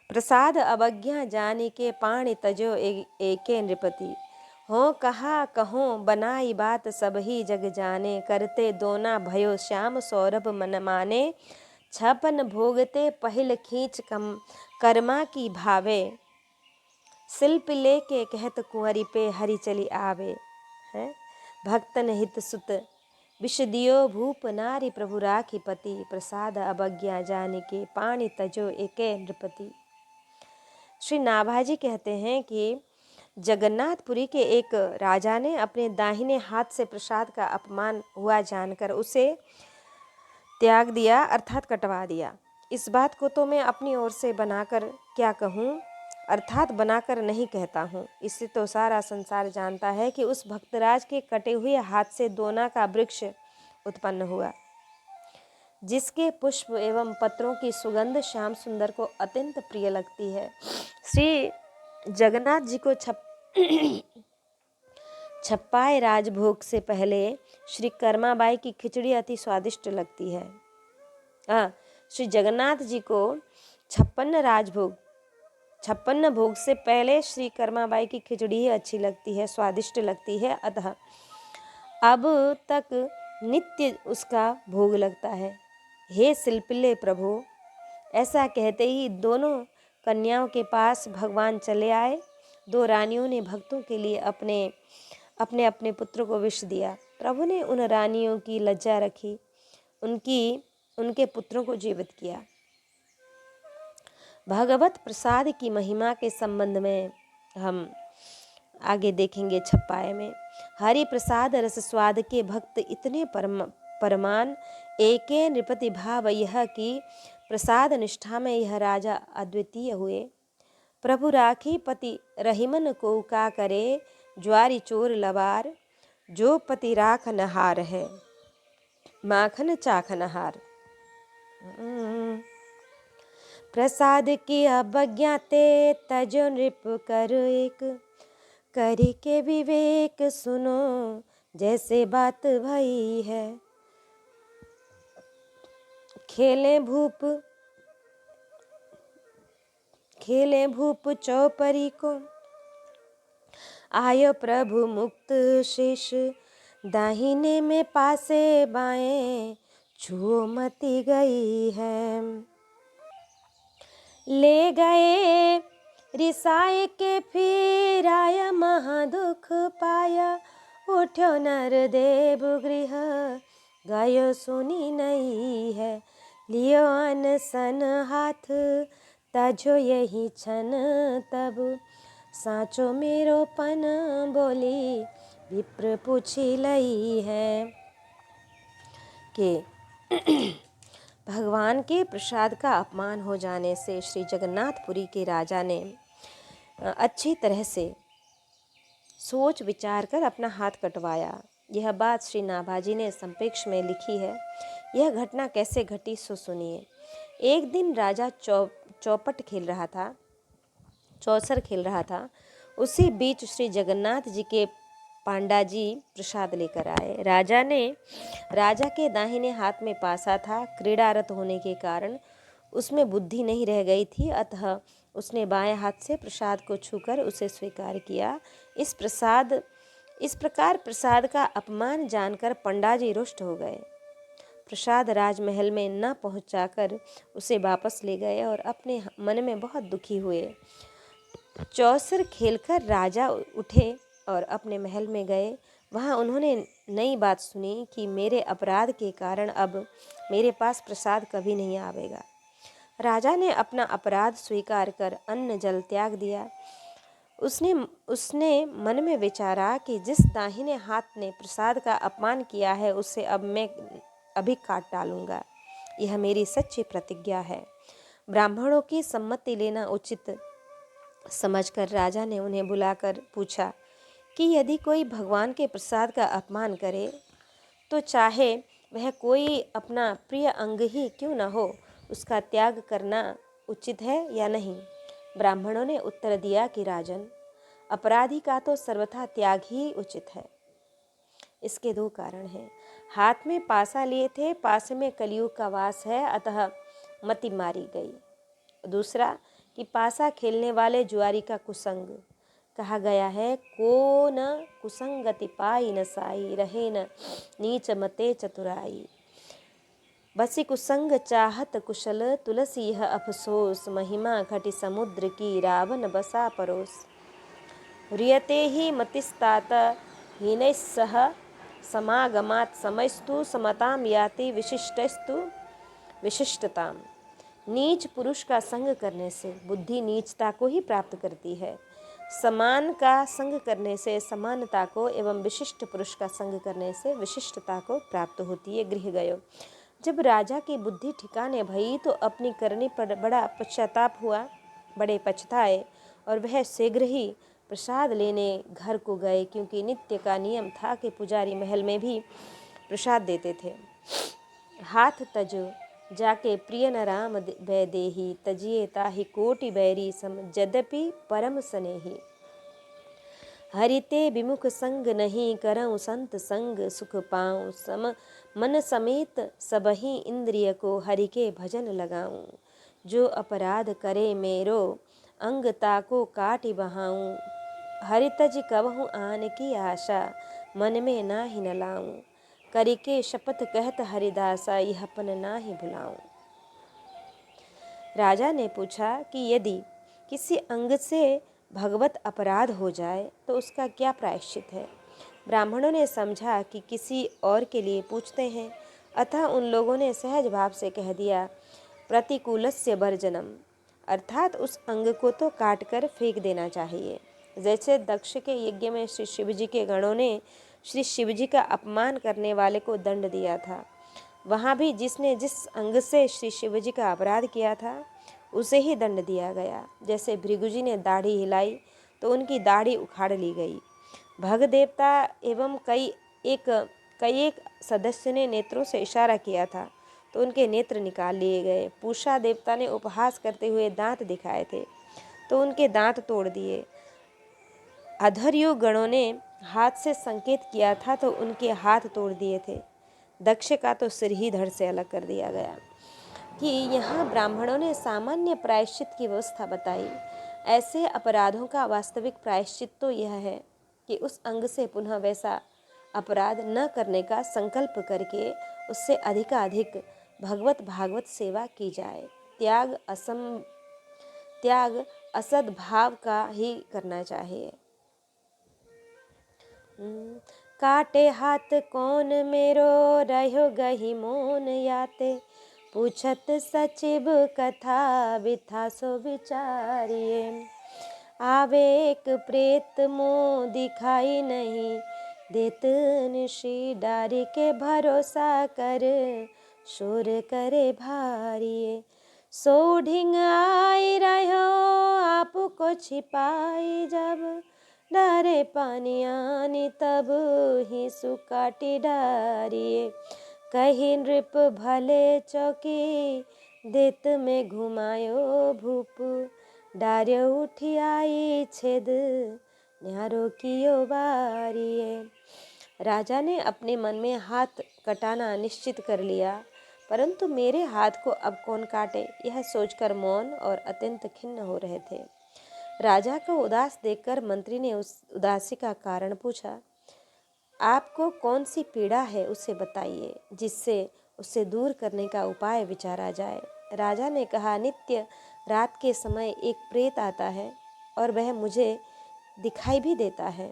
प्रसाद अवज्ञा जानी के पाणी तजो एके नृपति, हो कहा कहो बनाई बात सब ही जग जाने, करते दोना भयो श्याम सौरभ मन माने, 56 भोगते पहिल खींच कर्मा की भावे, शिल्प लेके कहत कुंवरी पे हरि चली आवे। है भक्तन हित सुत विष दियो भूप, नारी प्रभु राखी पति, प्रसाद अवज्ञा जाने के पाणी तजो एके नृपति। श्री नाभाजी कहते हैं कि जगन्नाथपुरी के एक राजा ने अपने दाहिने हाथ से प्रसाद का अपमान हुआ जानकर उसे त्याग दिया, अर्थात कटवा दिया। इस बात को तो मैं अपनी ओर से बनाकर क्या कहूँ, अर्थात बनाकर नहीं कहता हूँ। इससे तो सारा संसार जानता है कि उस भक्तराज के कटे हुए हाथ से दोना का वृक्ष उत्पन्न हुआ, जिसके पुष्प एवं पत्रों की सुगंध श्याम सुंदर को अत्यंत प्रिय लगती है। श्री जगन्नाथ जी को छप्पाए राजभोग से पहले श्री कर्माबाई की खिचड़ी अति स्वादिष्ट लगती है। श्री जगन्नाथ जी को 56 भोग से पहले श्री कर्माबाई की खिचड़ी ही अच्छी लगती है, स्वादिष्ट लगती है, अतः अब तक नित्य उसका भोग लगता है। हे शिल्पिले प्रभु, ऐसा कहते ही दोनों कन्याओं के पास भगवान चले आए। 2 रानियों ने भक्तों के लिए अपने अपने पुत्र को विष दिया। प्रभु ने उन रानियों की लज्जा रखी, उनके पुत्रों को जीवित किया। भगवत प्रसाद की महिमा के संबंध में हम आगे देखेंगे छप्पाए में। हरि प्रसाद रस स्वाद के भक्त इतने परमान एके नृपति भाव यह कि प्रसाद निष्ठा में यह राजा अद्वितीय हुए। प्रभु राखी पति रहीमन को का करे, ज्वारी चोर लबार, जो पति राख नहार है, माखन चाखन हार। प्रसाद की अवज्ञा ते तजो नृप कर एक, करी के विवेक सुनो जैसे बात भई है। खेले भूप चौपरी को, आयो प्रभु मुक्त शेष, दाहिने में पासे बाएं छुओ मती गई है। ले गए रिसाए के फिर आया महादुख पाया, उठो नर देव गृह गायो सुनी नहीं है। लियो अनसन हाथ तजो यही छन तब, साचो मेरो पन बोली विप्र पूछी लई है। कि भगवान के प्रसाद का अपमान हो जाने से श्री जगन्नाथपुरी के राजा ने अच्छी तरह से सोच विचार कर अपना हाथ कटवाया। यह बात श्री नाभाजी ने संप्रेक्ष में लिखी है। यह घटना कैसे घटी सो सुनिए। एक दिन राजा चौपट खेल रहा था, चौसर खेल रहा था। उसी बीच श्री जगन्नाथ जी के पांडा जी प्रसाद लेकर आए। राजा के दाहिने हाथ में पासा था। क्रीड़ारत होने के कारण उसमें बुद्धि नहीं रह गई थी, अतः उसने बाएं हाथ से प्रसाद को छूकर उसे स्वीकार किया। इस प्रकार प्रसाद का अपमान जानकर पंडा जी रुष्ट हो गए। प्रसाद राजमहल में न पहुंचाकर उसे वापस ले गए और अपने मन में बहुत दुखी हुए। चौसर खेलकर राजा उठे और अपने महल में गए। वहाँ उन्होंने नई बात सुनी कि मेरे अपराध के कारण अब मेरे पास प्रसाद कभी नहीं आवेगा। राजा ने अपना अपराध स्वीकार कर अन्न जल त्याग दिया। उसने मन में विचारा कि जिस दाहिने हाथ ने प्रसाद का अपमान किया है उसे अब मैं अभी काट डालूंगा। यह मेरी सच्ची प्रतिज्ञा है। ब्राह्मणों की सम्मति लेना उचित समझकर राजा ने उन्हें बुलाकर पूछा कि यदि कोई भगवान के प्रसाद का अपमान करे तो चाहे वह कोई अपना प्रिय अंग ही क्यों न हो, उसका त्याग करना उचित है या नहीं। ब्राह्मणों ने उत्तर दिया कि राजन, अपराधी का तो सर्वथा त्याग ही उचित है। इसके दो कारण हैं। हाथ में पासा लिए थे, पासे में कलयुग का वास है, अतः मति मारी गई। दूसरा कि पासा खेलने वाले जुआरी का कुसंग। कहा गया है, को न कुसंगति पाई न साई, रहे न नीच मते चतुराई। बसी कुसंग चाहत कुशल, तुलसी यह अफसोस, महिमा घटी समुद्र की, रावण बसा परोस। रियते ही मतिस्तात हीनैस्सह समागमात्, समयस्तु समताम याति विशिष्टस्तु विशिष्टताम। नीच पुरुष का संग करने से बुद्धि नीचता को ही प्राप्त करती है। समान का संग करने से समानता को एवं विशिष्ट पुरुष का संग करने से विशिष्टता को प्राप्त होती है। गृह गयो। जब राजा की बुद्धि ठिकाने भई तो अपनी करनी पर बड़ा पश्चाताप हुआ। बड़े पछताए और वह शीघ्र ही प्रसाद लेने घर को गए, क्योंकि नित्य का नियम था कि पुजारी महल में भी प्रसाद देते थे। हाथ तजो जाके प्रिय न राम वै देही, तजिए ताहि कोटि बैरी सम, यद्यपि परम स्नेही। हरिते विमुख संग नहीं, करऊँ संत संग सुख पाऊँ, सम मन समेत सबही इंद्रिय को, हरि के भजन लगाऊँ। जो अपराध करे मेरो, अंग ताको काटि बहाऊँ, हरितज कबहु आन की आशा, मन में नाहि न लाऊँ। करिके शपथ कहत हरिदासा, यह पन नाहि भुलाऊँ। राजा ने पूछा कि यदि किसी अंग से भगवत अपराध हो जाए तो उसका क्या प्रायश्चित है। ब्राह्मणों ने समझा कि किसी और के लिए पूछते हैं, अतः उन लोगों ने सहज भाव से कह दिया, प्रतिकूलस्य वर्जनम, अर्थात उस अंग को तो काट कर फेंक देना चाहिए। जैसे दक्ष के यज्ञ में श्री शिवजी के गणों ने श्री शिवजी का अपमान करने वाले को दंड दिया था, वहाँ भी जिसने जिस अंग से श्री शिवजी का अपराध किया था उसे ही दंड दिया गया। जैसे भृगुजी ने दाढ़ी हिलाई तो उनकी दाढ़ी उखाड़ ली गई। भग देवता एवं कई एक सदस्य ने नेत्रों से इशारा किया था तो उनके नेत्र निकाल लिए गए। पूषा देवता ने उपहास करते हुए दांत दिखाए थे तो उनके दांत तोड़ दिए। अधर्यु गणों ने हाथ से संकेत किया था तो उनके हाथ तोड़ दिए थे। दक्ष का तो सिर ही धड़ से अलग कर दिया गया। कि यहाँ ब्राह्मणों ने सामान्य प्रायश्चित की व्यवस्था बताई। ऐसे अपराधों का वास्तविक प्रायश्चित तो यह है कि उस अंग से पुनः वैसा अपराध न करने का संकल्प करके उससे अधिकाधिक भगवत भागवत सेवा की जाए। त्याग असद्भाव का ही करना चाहिए। काटे हाथ कौन मेरो रहो गही मोन याते, पूछत सचिव कथा बिथा सो विचारिए। आवे एक प्रेत मोह दिखाई नहीं देत निशी, डारी के भरोसा कर शोर करे भारिये। सो ढिंग आई रहो आपको छिपाई, जब डारे पानी आनी तब ही सुकाटी डारिये। कही नृप भले चौकी देत में घुमायो भूप, डार्यो उठी आई छेद न्यारो कियो बारिये। राजा ने अपने मन में हाथ कटाना निश्चित कर लिया, परंतु मेरे हाथ को अब कौन काटे यह सोचकर मौन और अत्यंत खिन्न हो रहे थे। राजा को उदास देखकर मंत्री ने उस उदासी का कारण पूछा। आपको कौन सी पीड़ा है उसे बताइए, जिससे उसे दूर करने का उपाय विचारा जाए। राजा ने कहा, नित्य रात के समय एक प्रेत आता है और वह मुझे दिखाई भी देता है।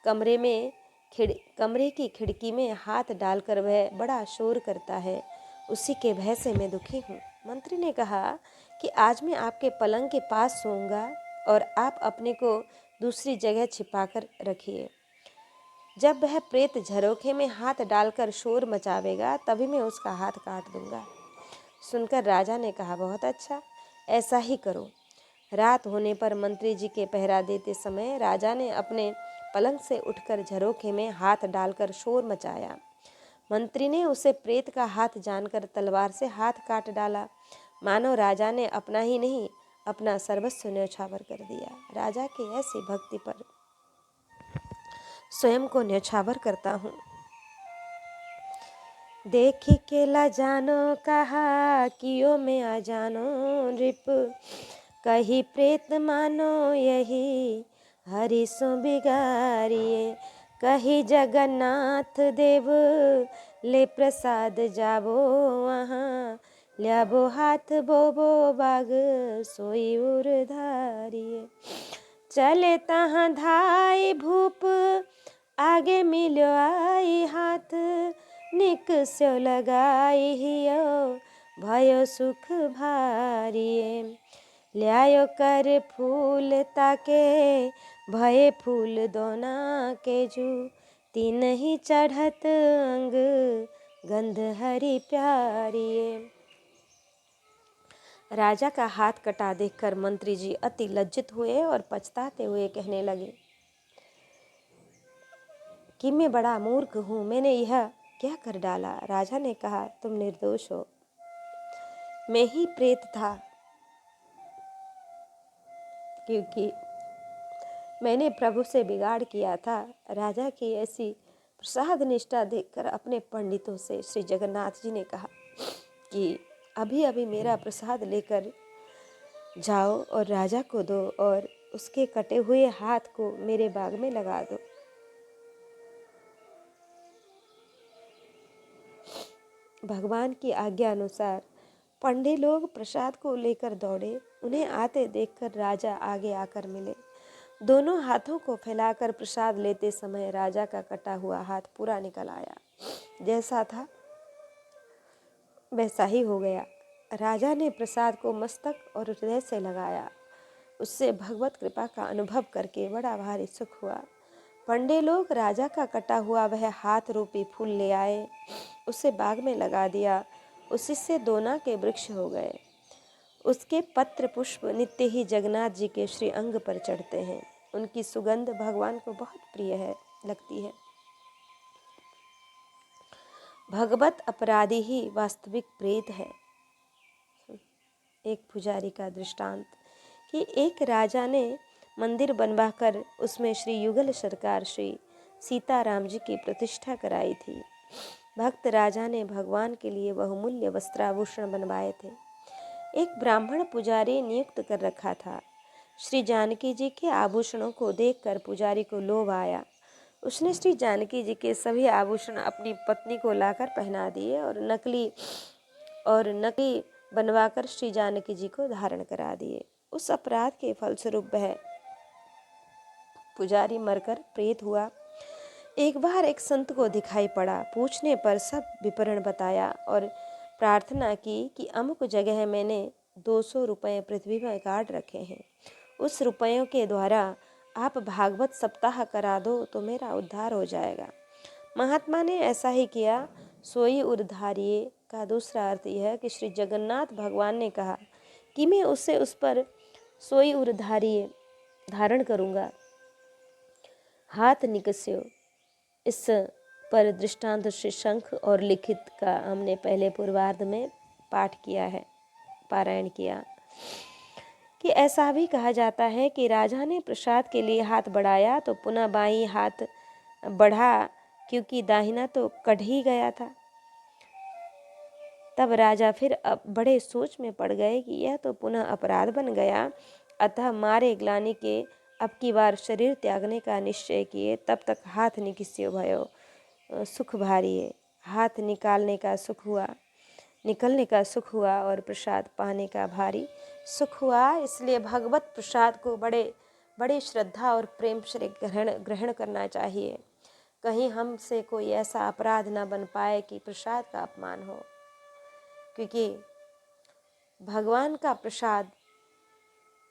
कमरे की खिड़की में हाथ डालकर वह बड़ा शोर करता है, उसी के भय से मैं दुखी हूँ। मंत्री ने कहा कि आज मैं आपके पलंग के पास सोऊंगा और आप अपने को दूसरी जगह छिपाकर रखिए। जब वह प्रेत झरोखे में हाथ डालकर शोर मचावेगा तभी मैं उसका हाथ काट दूंगा। सुनकर राजा ने कहा, बहुत अच्छा, ऐसा ही करो। रात होने पर मंत्री जी के पहरा देते समय राजा ने अपने पलंग से उठकर झरोखे में हाथ डालकर शोर मचाया। मंत्री ने उसे प्रेत का हाथ जानकर तलवार से हाथ काट डाला। मानो राजा ने अपना ही नहीं अपना सर्वस्व न्यौछावर कर दिया। राजा की ऐसी भक्ति पर स्वयं को न्यौछावर करता हूँ। देखी के ला जानो कहा कियो में आ जानो नृप, कही प्रेत मानो यही हरि सो बिगारिये। कही जगन्नाथ देव ले प्रसाद जाबो वहाँ, ल्याबो हाथ बोबो बाग सोई उर्धारिये। चले तहाँ धाई भूप आगे मिलो आई हाथ, निक स्यो लगाई हियो भयो सुख भारिये। ल्यायो कर फूल ताके भये फूल दोना के जू, तीन ही चढ़त अंग गंध हरि प्यारिये। राजा का हाथ कटा देखकर मंत्री जी अति लज्जित हुए और पछताते हुए कहने लगे कि मैं बड़ा मूर्ख हूँ, मैंने यह क्या कर डाला। राजा ने कहा, तुम निर्दोष हो, मैं ही प्रेत था, क्योंकि मैंने प्रभु से बिगाड़ किया था। राजा की ऐसी प्रसाद निष्ठा देखकर अपने पंडितों से श्री जगन्नाथ जी ने कहा कि अभी अभी मेरा प्रसाद लेकर जाओ और राजा को दो और उसके कटे हुए हाथ को मेरे बाग में लगा दो। भगवान की आज्ञा अनुसार पंडे लोग प्रसाद को लेकर दौड़े। उन्हें आते देखकर राजा आगे आकर मिले। दोनों हाथों को फैलाकर प्रसाद लेते समय राजा का कटा हुआ हाथ पूरा निकल आया। जैसा था वैसा ही हो गया। राजा ने प्रसाद को मस्तक और हृदय से लगाया। उससे भगवत कृपा का अनुभव करके बड़ा भारी सुख हुआ। पंडे लोग राजा का कटा हुआ वह हाथ रूपी फूल ले आए, उसे बाग में लगा दिया। उसी से दोना के वृक्ष हो गए। उसके पत्र पुष्प नित्य ही जगन्नाथ जी के श्री अंग पर चढ़ते हैं। उनकी सुगंध भगवान को बहुत प्रिय है लगती है। भगवत अपराधी ही वास्तविक प्रेत है। एक पुजारी का दृष्टांत कि एक राजा ने मंदिर बनवाकर उसमें श्री युगल सरकार श्री सीताराम जी की प्रतिष्ठा कराई थी। भक्त राजा ने भगवान के लिए बहुमूल्य वस्त्राभूषण बनवाए थे। एक ब्राह्मण पुजारी नियुक्त कर रखा था। श्री जानकी जी के आभूषणों को देखकर पुजारी को लोभ आया। उसने श्री जानकी जी के सभी आभूषण अपनी पत्नी को लाकर पहना दिए और नकली बनवाकर श्री जानकी जी को धारण करा दिए। उस अपराध के फलस्वरूप वह पुजारी मरकर प्रेत हुआ। एक बार एक संत को दिखाई पड़ा। पूछने पर सब विवरण बताया और प्रार्थना की कि अमुक जगह मैंने 200 रुपये पृथ्वी में काट रखे हैं, उस रुपयों के द्वारा आप भागवत सप्ताह करा दो तो मेरा उद्धार हो जाएगा। महात्मा ने ऐसा ही किया। सोई उद्धारिये का दूसरा अर्थ यह है कि श्री जगन्नाथ भगवान ने कहा कि मैं उसे उस पर सोई उद्धारिये धारण करूँगा। हाथ निकस्यो, इस पर दृष्टांत श्री शंख और लिखित का हमने पहले पूर्वार्ध में पाठ किया है, पारायण किया कि ऐसा भी कहा जाता है कि राजा ने प्रसाद के लिए हाथ बढ़ाया तो पुनः बाईं हाथ बढ़ा, क्योंकि दाहिना तो कट ही गया था। तब राजा फिर अब बड़े सोच में पड़ गए कि यह तो पुनः अपराध बन गया, अतः मारे ग्लानि के अब की बार शरीर त्यागने का निश्चय किए। तब तक हाथ निकिस्यो भयो सुख भारिये, हाथ निकालने का सुख हुआ और प्रसाद पाने का भारी सुख हुआ। इसलिए भगवत प्रसाद को बड़े श्रद्धा और प्रेम से ग्रहण करना चाहिए। कहीं हमसे कोई ऐसा अपराध न बन पाए कि प्रसाद का अपमान हो, क्योंकि भगवान का प्रसाद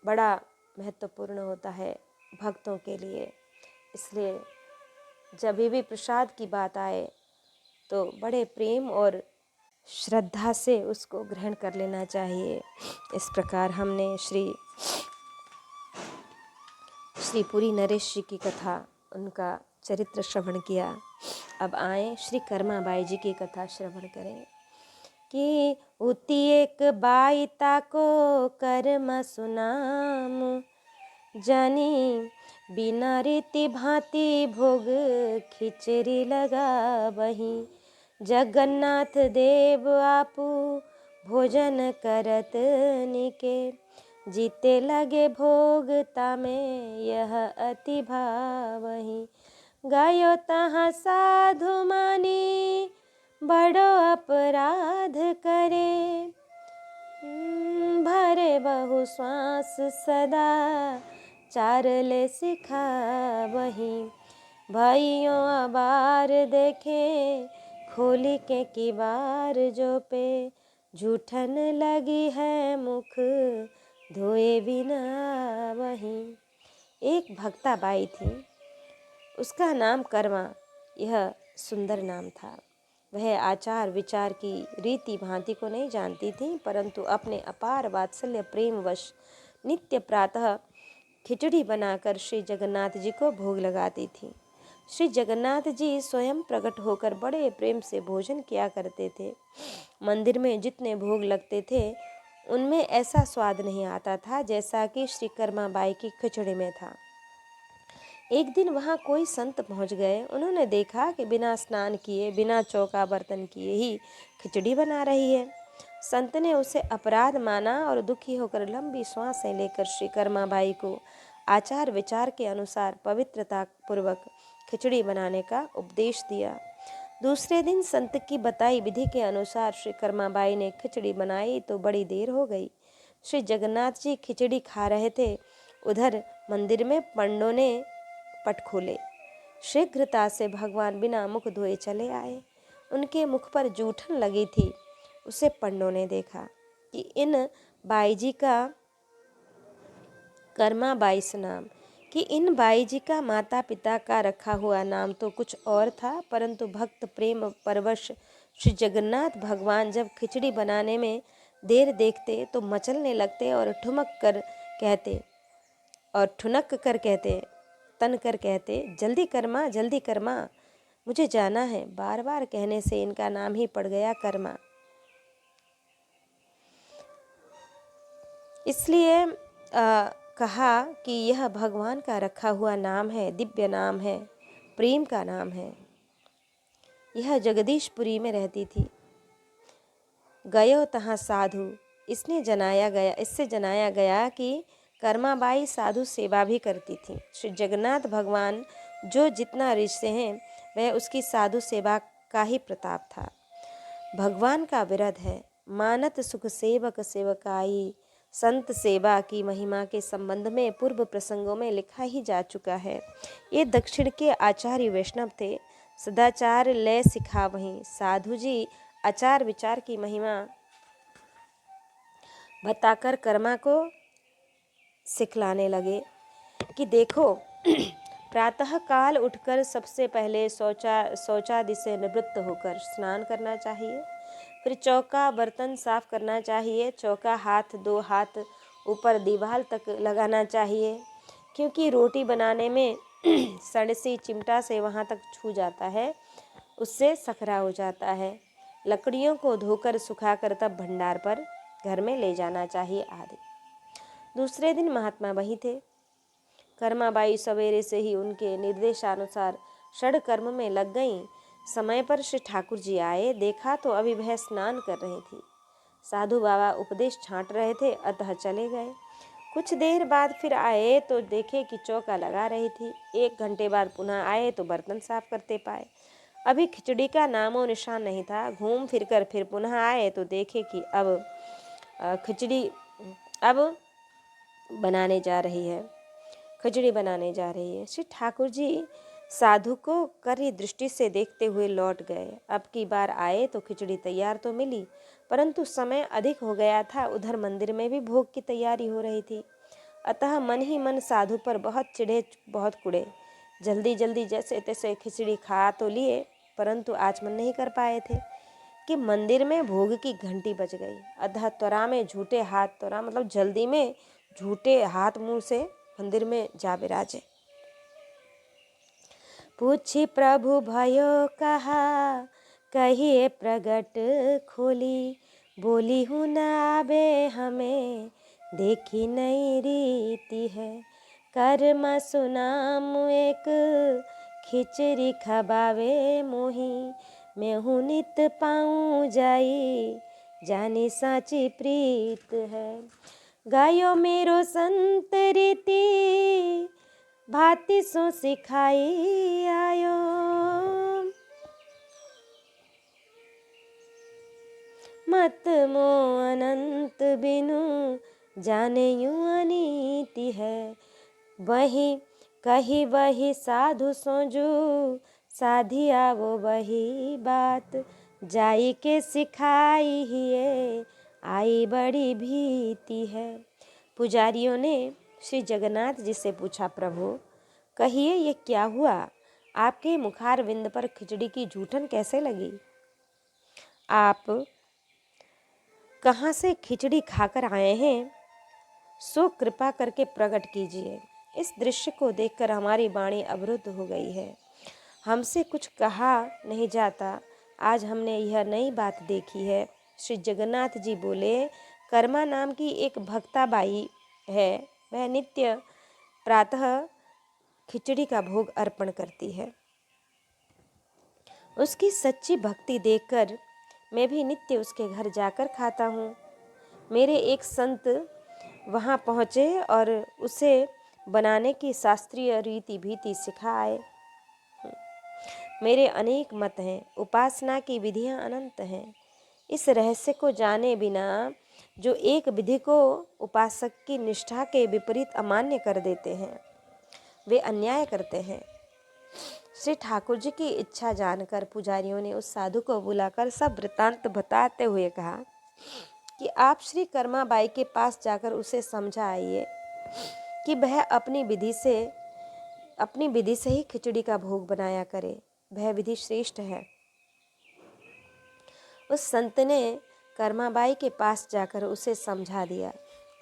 बड़ा महत्वपूर्ण होता है भक्तों के लिए। इसलिए जब भी प्रसाद की बात आए तो बड़े प्रेम और श्रद्धा से उसको ग्रहण कर लेना चाहिए। इस प्रकार हमने श्री पुरी नरेश जी की कथा, उनका चरित्र श्रवण किया। अब आए श्री कर्माबाई जी की कथा श्रवण करें कि उती एक बाई ताको कर्म सुनाम, जानी बिना रीति भांति भोग खिचड़ी लगा बही, जगन्नाथ देव आपू भोजन करत निके, जीते लगे भोग तामे यह अति भावही, गायो तहाँ साधु मानी बड़ो अपराध करे, भरे बहु श्वास सदा चारले सिखा वही, भाइयों अबार देखे खोली के किबार जो पे, झूठन लगी है मुख धोए बिना वही। एक भक्ता बाई थी, उसका नाम कर्मा, यह सुंदर नाम था। वह आचार विचार की रीति भांति को नहीं जानती थी, परंतु अपने अपार वात्सल्य प्रेमवश नित्य प्रातः खिचड़ी बनाकर श्री जगन्नाथ जी को भोग लगाती थी। श्री जगन्नाथ जी स्वयं प्रकट होकर बड़े प्रेम से भोजन किया करते थे। मंदिर में जितने भोग लगते थे उनमें ऐसा स्वाद नहीं आता था जैसा कि श्री कर्माबाई की खिचड़ी में था। एक दिन वहाँ कोई संत पहुँच गए। उन्होंने देखा कि बिना स्नान किए, बिना चौका बर्तन किए ही खिचड़ी बना रही है। संत ने उसे अपराध माना और दुखी होकर लंबी सांसें लेकर श्री कर्माबाई को आचार विचार के अनुसार पवित्रता पूर्वक खिचड़ी बनाने का उपदेश दिया। दूसरे दिन संत की बताई विधि के अनुसार श्री कर्माबाई ने खिचड़ी बनाई तो बड़ी देर हो गई। श्री जगन्नाथ जी खिचड़ी खा रहे थे, उधर मंदिर में पंडों ने पट खोले। शीघ्रता से भगवान बिना मुख धोए चले आए। उनके मुख पर जूठन लगी थी। उसे पंडों ने देखा कि इन बाई जी का कर्माबाई से नाम, कि इन बाई जी का माता पिता का रखा हुआ नाम तो कुछ और था, परंतु भक्त प्रेम परवश श्री जगन्नाथ भगवान जब खिचड़ी बनाने में देर देखते तो मचलने लगते और ठुनक कर कहते, तन कर कहते, जल्दी कर्मा जल्दी कर्मा, मुझे जाना है। बार बार कहने से इनका नाम ही पड़ गया कर्मा। इसलिए कहा कि यह भगवान का रखा हुआ नाम है, दिव्य नाम है, प्रेम का नाम है। यह जगदीशपुरी में रहती थी। गयो तहाँ साधु, इससे जनाया गया कि कर्माबाई साधु सेवा भी करती थी। श्री जगन्नाथ भगवान जो जितना रिश्ते हैं वह उसकी साधु सेवा का ही प्रताप था। भगवान का विरध है, मानत सुख सेवक सेवकाई। संत सेवा की महिमा के संबंध में पूर्व प्रसंगों में लिखा ही जा चुका है। ये दक्षिण के आचार्य वैष्णव थे, सदाचार लय सिखा वहीं। साधु जी आचार विचार की महिमा बताकर कर्मा को सिखलाने लगे कि देखो, प्रातः काल उठकर सबसे पहले शौचादि से निवृत्त होकर स्नान करना चाहिए, फिर चौका बर्तन साफ करना चाहिए, चौका दो हाथ ऊपर दीवार तक लगाना चाहिए, क्योंकि रोटी बनाने में सड़सी चिमटा से वहाँ तक छू जाता है, उससे सखरा हो जाता है। लकड़ियों को धोकर सुखाकर तब भंडार पर घर में ले जाना चाहिए आदि। दूसरे दिन महात्मा वही थे। कर्माबाई सवेरे से ही उनके निर्देशानुसार षड कर्म में लग गईं। समय पर श्री ठाकुर जी आए, देखा तो अभी वह स्नान कर रही थी। साधु बाबा उपदेश छांट रहे थे, अतः चले गए। कुछ देर बाद फिर आए तो देखे कि चौका लगा रही थी। 1 घंटे बाद पुनः आए तो बर्तन साफ करते पाए। अभी खिचड़ी का नामो निशान नहीं था। घूम फिर कर फिर पुनः आए तो देखे कि अब खिचड़ी बनाने जा रही है। श्री ठाकुर जी साधु को कड़ी दृष्टि से देखते हुए लौट गए। अब की बार आए तो खिचड़ी तैयार तो मिली, परंतु समय अधिक हो गया था। उधर मंदिर में भी भोग की तैयारी हो रही थी, अतः मन ही मन साधु पर बहुत चिढ़े, बहुत कुड़े। जल्दी जल्दी जैसे तैसे खिचड़ी खा तो लिए, परंतु आचमन नहीं कर पाए थे कि मंदिर में भोग की घंटी बज गई। अतः त्वरा मतलब जल्दी में झूठे हाथ मुंह से मंदिर में जा बिराजे। पूछी प्रभु भयो कहा, कहिए प्रगट खोली। बोली हूँ न आबे हमें, देखी नई रीति है। कर्म सुनाम एक खिचड़ी खबावे मोही। मैं हूँ नित पाऊँ जाई, जानी साची प्रीत है। गायो मेरो संत रीति, भांति सो सिखाई आयो। मत मो अनंत बिनु, जाने यूं अनीति है। वही साधु सोजू, साधी आवो वही बात। जाई के सिखाई हिये, आई बड़ी भीति है। पुजारियों ने श्री जगन्नाथ जी से पूछा, प्रभु कहिए ये क्या हुआ? आपके मुखार विंद पर खिचड़ी की जूठन कैसे लगी? आप कहाँ से खिचड़ी खाकर आए हैं? सो कृपा करके प्रकट कीजिए। इस दृश्य को देखकर हमारी वाणी अवरुद्ध हो गई है, हमसे कुछ कहा नहीं जाता। आज हमने यह नई बात देखी है। श्री जगन्नाथ जी बोले, कर्मा नाम की एक भक्ताबाई है, वह नित्य प्रातः खिचड़ी का भोग अर्पण करती है। उसकी सच्ची भक्ति देखकर मैं भी नित्य उसके घर जाकर खाता हूँ। मेरे एक संत वहाँ पहुँचे और उसे बनाने की शास्त्रीय रीति भीति सिखाए। मेरे अनेक मत हैं, उपासना की विधियाँ अनंत हैं। इस रहस्य को जाने बिना जो एक विधि को उपासक की निष्ठा के विपरीत अमान्य कर देते हैं, वे अन्याय करते हैं। श्री ठाकुर जी की इच्छा जानकर पुजारियों ने उस साधु को बुलाकर सब वृत्तांत बताते हुए कहा कि आप श्री कर्माबाई के पास जाकर उसे समझा आइए कि वह अपनी विधि से अपनी विधि से ही खिचड़ी का भोग बनाया करे, वह विधि श्रेष्ठ है। उस संत ने कर्माबाई के पास जाकर उसे समझा दिया।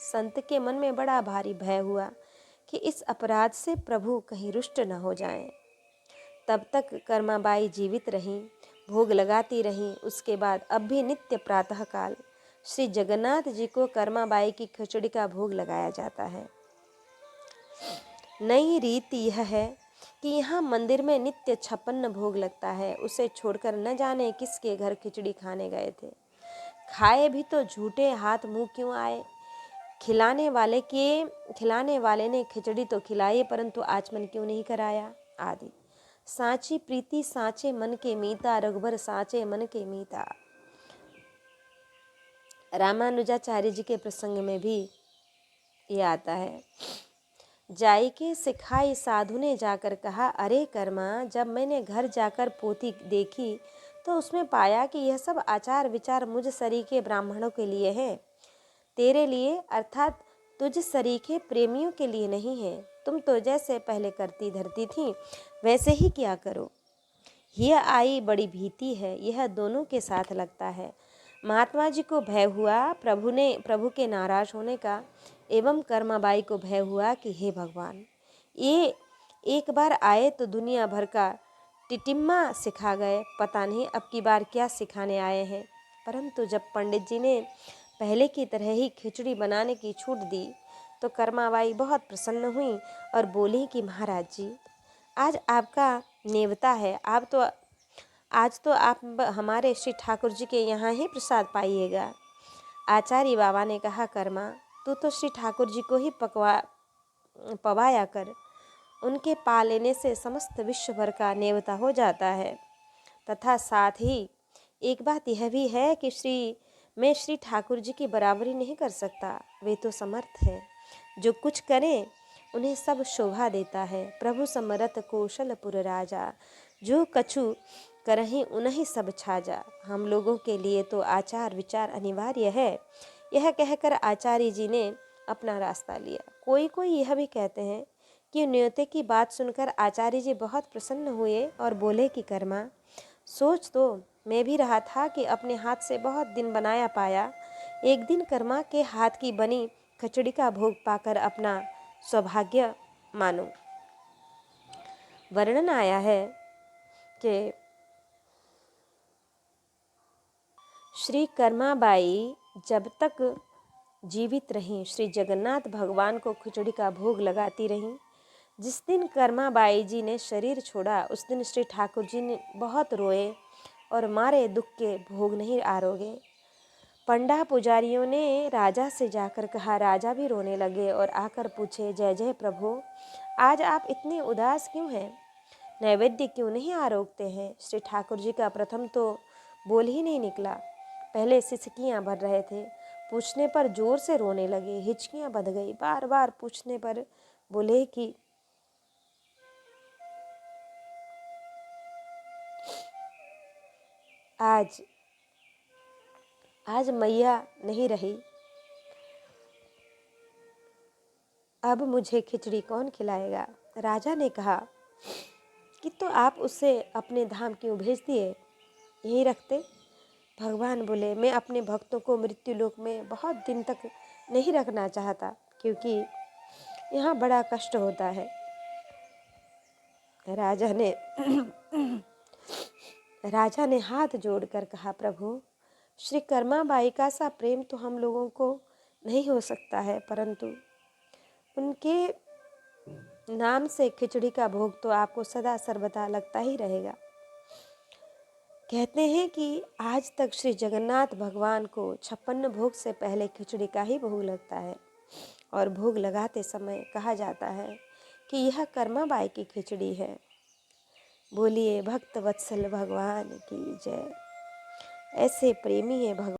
संत के मन में बड़ा भारी भय हुआ कि इस अपराध से प्रभु कहीं रुष्ट न हो जाएं। तब तक कर्माबाई जीवित रहीं, भोग लगाती रहीं। उसके बाद अब भी नित्य प्रातःकाल श्री जगन्नाथ जी को कर्माबाई की खिचड़ी का भोग लगाया जाता है। नई रीति यह है कि यहाँ मंदिर में नित्य 56 भोग लगता है। उसे छोड़कर न जाने किसके घर खिचड़ी खाने गए थे। खाए भी तो झूठे हाथ मुंह क्यों आए। खिलाने वाले ने खिचड़ी तो खिलाई, परंतु आचमन क्यों नहीं कराया आदि। साची प्रीति साचे मन के मीता, रघुबर साचे मन के मीता। रामानुजाचार्य जी के प्रसंग में भी ये आता है। जाई के सिखाई साधु ने जाकर कहा, अरे कर्मा, जब मैंने घर जाकर पोथी देखी तो उसमें पाया कि यह सब आचार विचार मुझ सरीखे ब्राह्मणों के लिए है, तेरे लिए अर्थात तुझ सरीखे प्रेमियों के लिए नहीं है। तुम तो जैसे पहले करती धरती थी वैसे ही क्या करो। यह आई बड़ी भीति है, यह दोनों के साथ लगता है। महात्मा जी को भय हुआ प्रभु के नाराज होने का, एवं कर्माबाई को भय हुआ कि हे भगवान, ये एक बार आए तो दुनिया भर का टिटिम्मा सिखा गए, पता नहीं अब की बार क्या सिखाने आए हैं। परंतु जब पंडित जी ने पहले की तरह ही खिचड़ी बनाने की छूट दी तो कर्माबाई बहुत प्रसन्न हुई और बोली कि महाराज जी, आज आपका नेवता है, आज तो आप हमारे श्री ठाकुर जी के यहाँ ही प्रसाद पाइएगा। आचार्य बाबा ने कहा, कर्मा, तू तो श्री ठाकुर जी को ही पवाया कर, उनके पा लेने से समस्त विश्व भर का नेवता हो जाता है। तथा साथ ही एक बात यह भी है कि मैं श्री ठाकुर जी की बराबरी नहीं कर सकता, वे तो समर्थ हैं, जो कुछ करें उन्हें सब शोभा देता है। प्रभु समरथ कौशलपुर राजा, जो कछु करहीं उन्हीं सब छाजा। हम लोगों के लिए तो आचार विचार अनिवार्य है। यह कहकर आचार्य जी ने अपना रास्ता लिया। कोई कोई यह भी कहते हैं कि न्योते की बात सुनकर आचार्य जी बहुत प्रसन्न हुए और बोले कि कर्मा, सोच तो मैं भी रहा था कि अपने हाथ से बहुत दिन बनाया पाया, एक दिन कर्मा के हाथ की बनी खिचड़ी का भोग पाकर अपना सौभाग्य मानो। वर्णन आया है कि श्री कर्माबाई जब तक जीवित रहीं, श्री जगन्नाथ भगवान को खिचड़ी का भोग लगाती रहीं। जिस दिन कर्माबाई जी ने शरीर छोड़ा, उस दिन श्री ठाकुर जी ने बहुत रोए और मारे दुख के भोग नहीं आरोगे। पंडा पुजारियों ने राजा से जाकर कहा। राजा भी रोने लगे और आकर पूछे, जय जय प्रभु, आज आप इतने उदास क्यों हैं? नैवेद्य क्यों नहीं आरोगते हैं? श्री ठाकुर जी का प्रथम तो बोल ही नहीं निकला। पहले सिसकियां भर रहे थे, पूछने पर जोर से रोने लगे, हिचकियां बंध गई। बार बार पूछने पर बोले कि आज मैया नहीं रही, अब मुझे खिचड़ी कौन खिलाएगा? राजा ने कहा कि तो आप उसे अपने धाम क्यों भेज दिए, यहीं रखते। भगवान बोले, मैं अपने भक्तों को मृत्यु लोक में बहुत दिन तक नहीं रखना चाहता, क्योंकि यहाँ बड़ा कष्ट होता है। राजा ने हाथ जोड़कर कहा, प्रभु, श्री कर्माबाई का सा प्रेम तो हम लोगों को नहीं हो सकता है, परंतु उनके नाम से खिचड़ी का भोग तो आपको सदा सर्वदा लगता ही रहेगा। कहते हैं कि आज तक श्री जगन्नाथ भगवान को 56 भोग से पहले खिचड़ी का ही भोग लगता है, और भोग लगाते समय कहा जाता है कि यह कर्माबाई की खिचड़ी है। बोलिए भक्त वत्सल भगवान की जय। ऐसे प्रेमी है भगवान।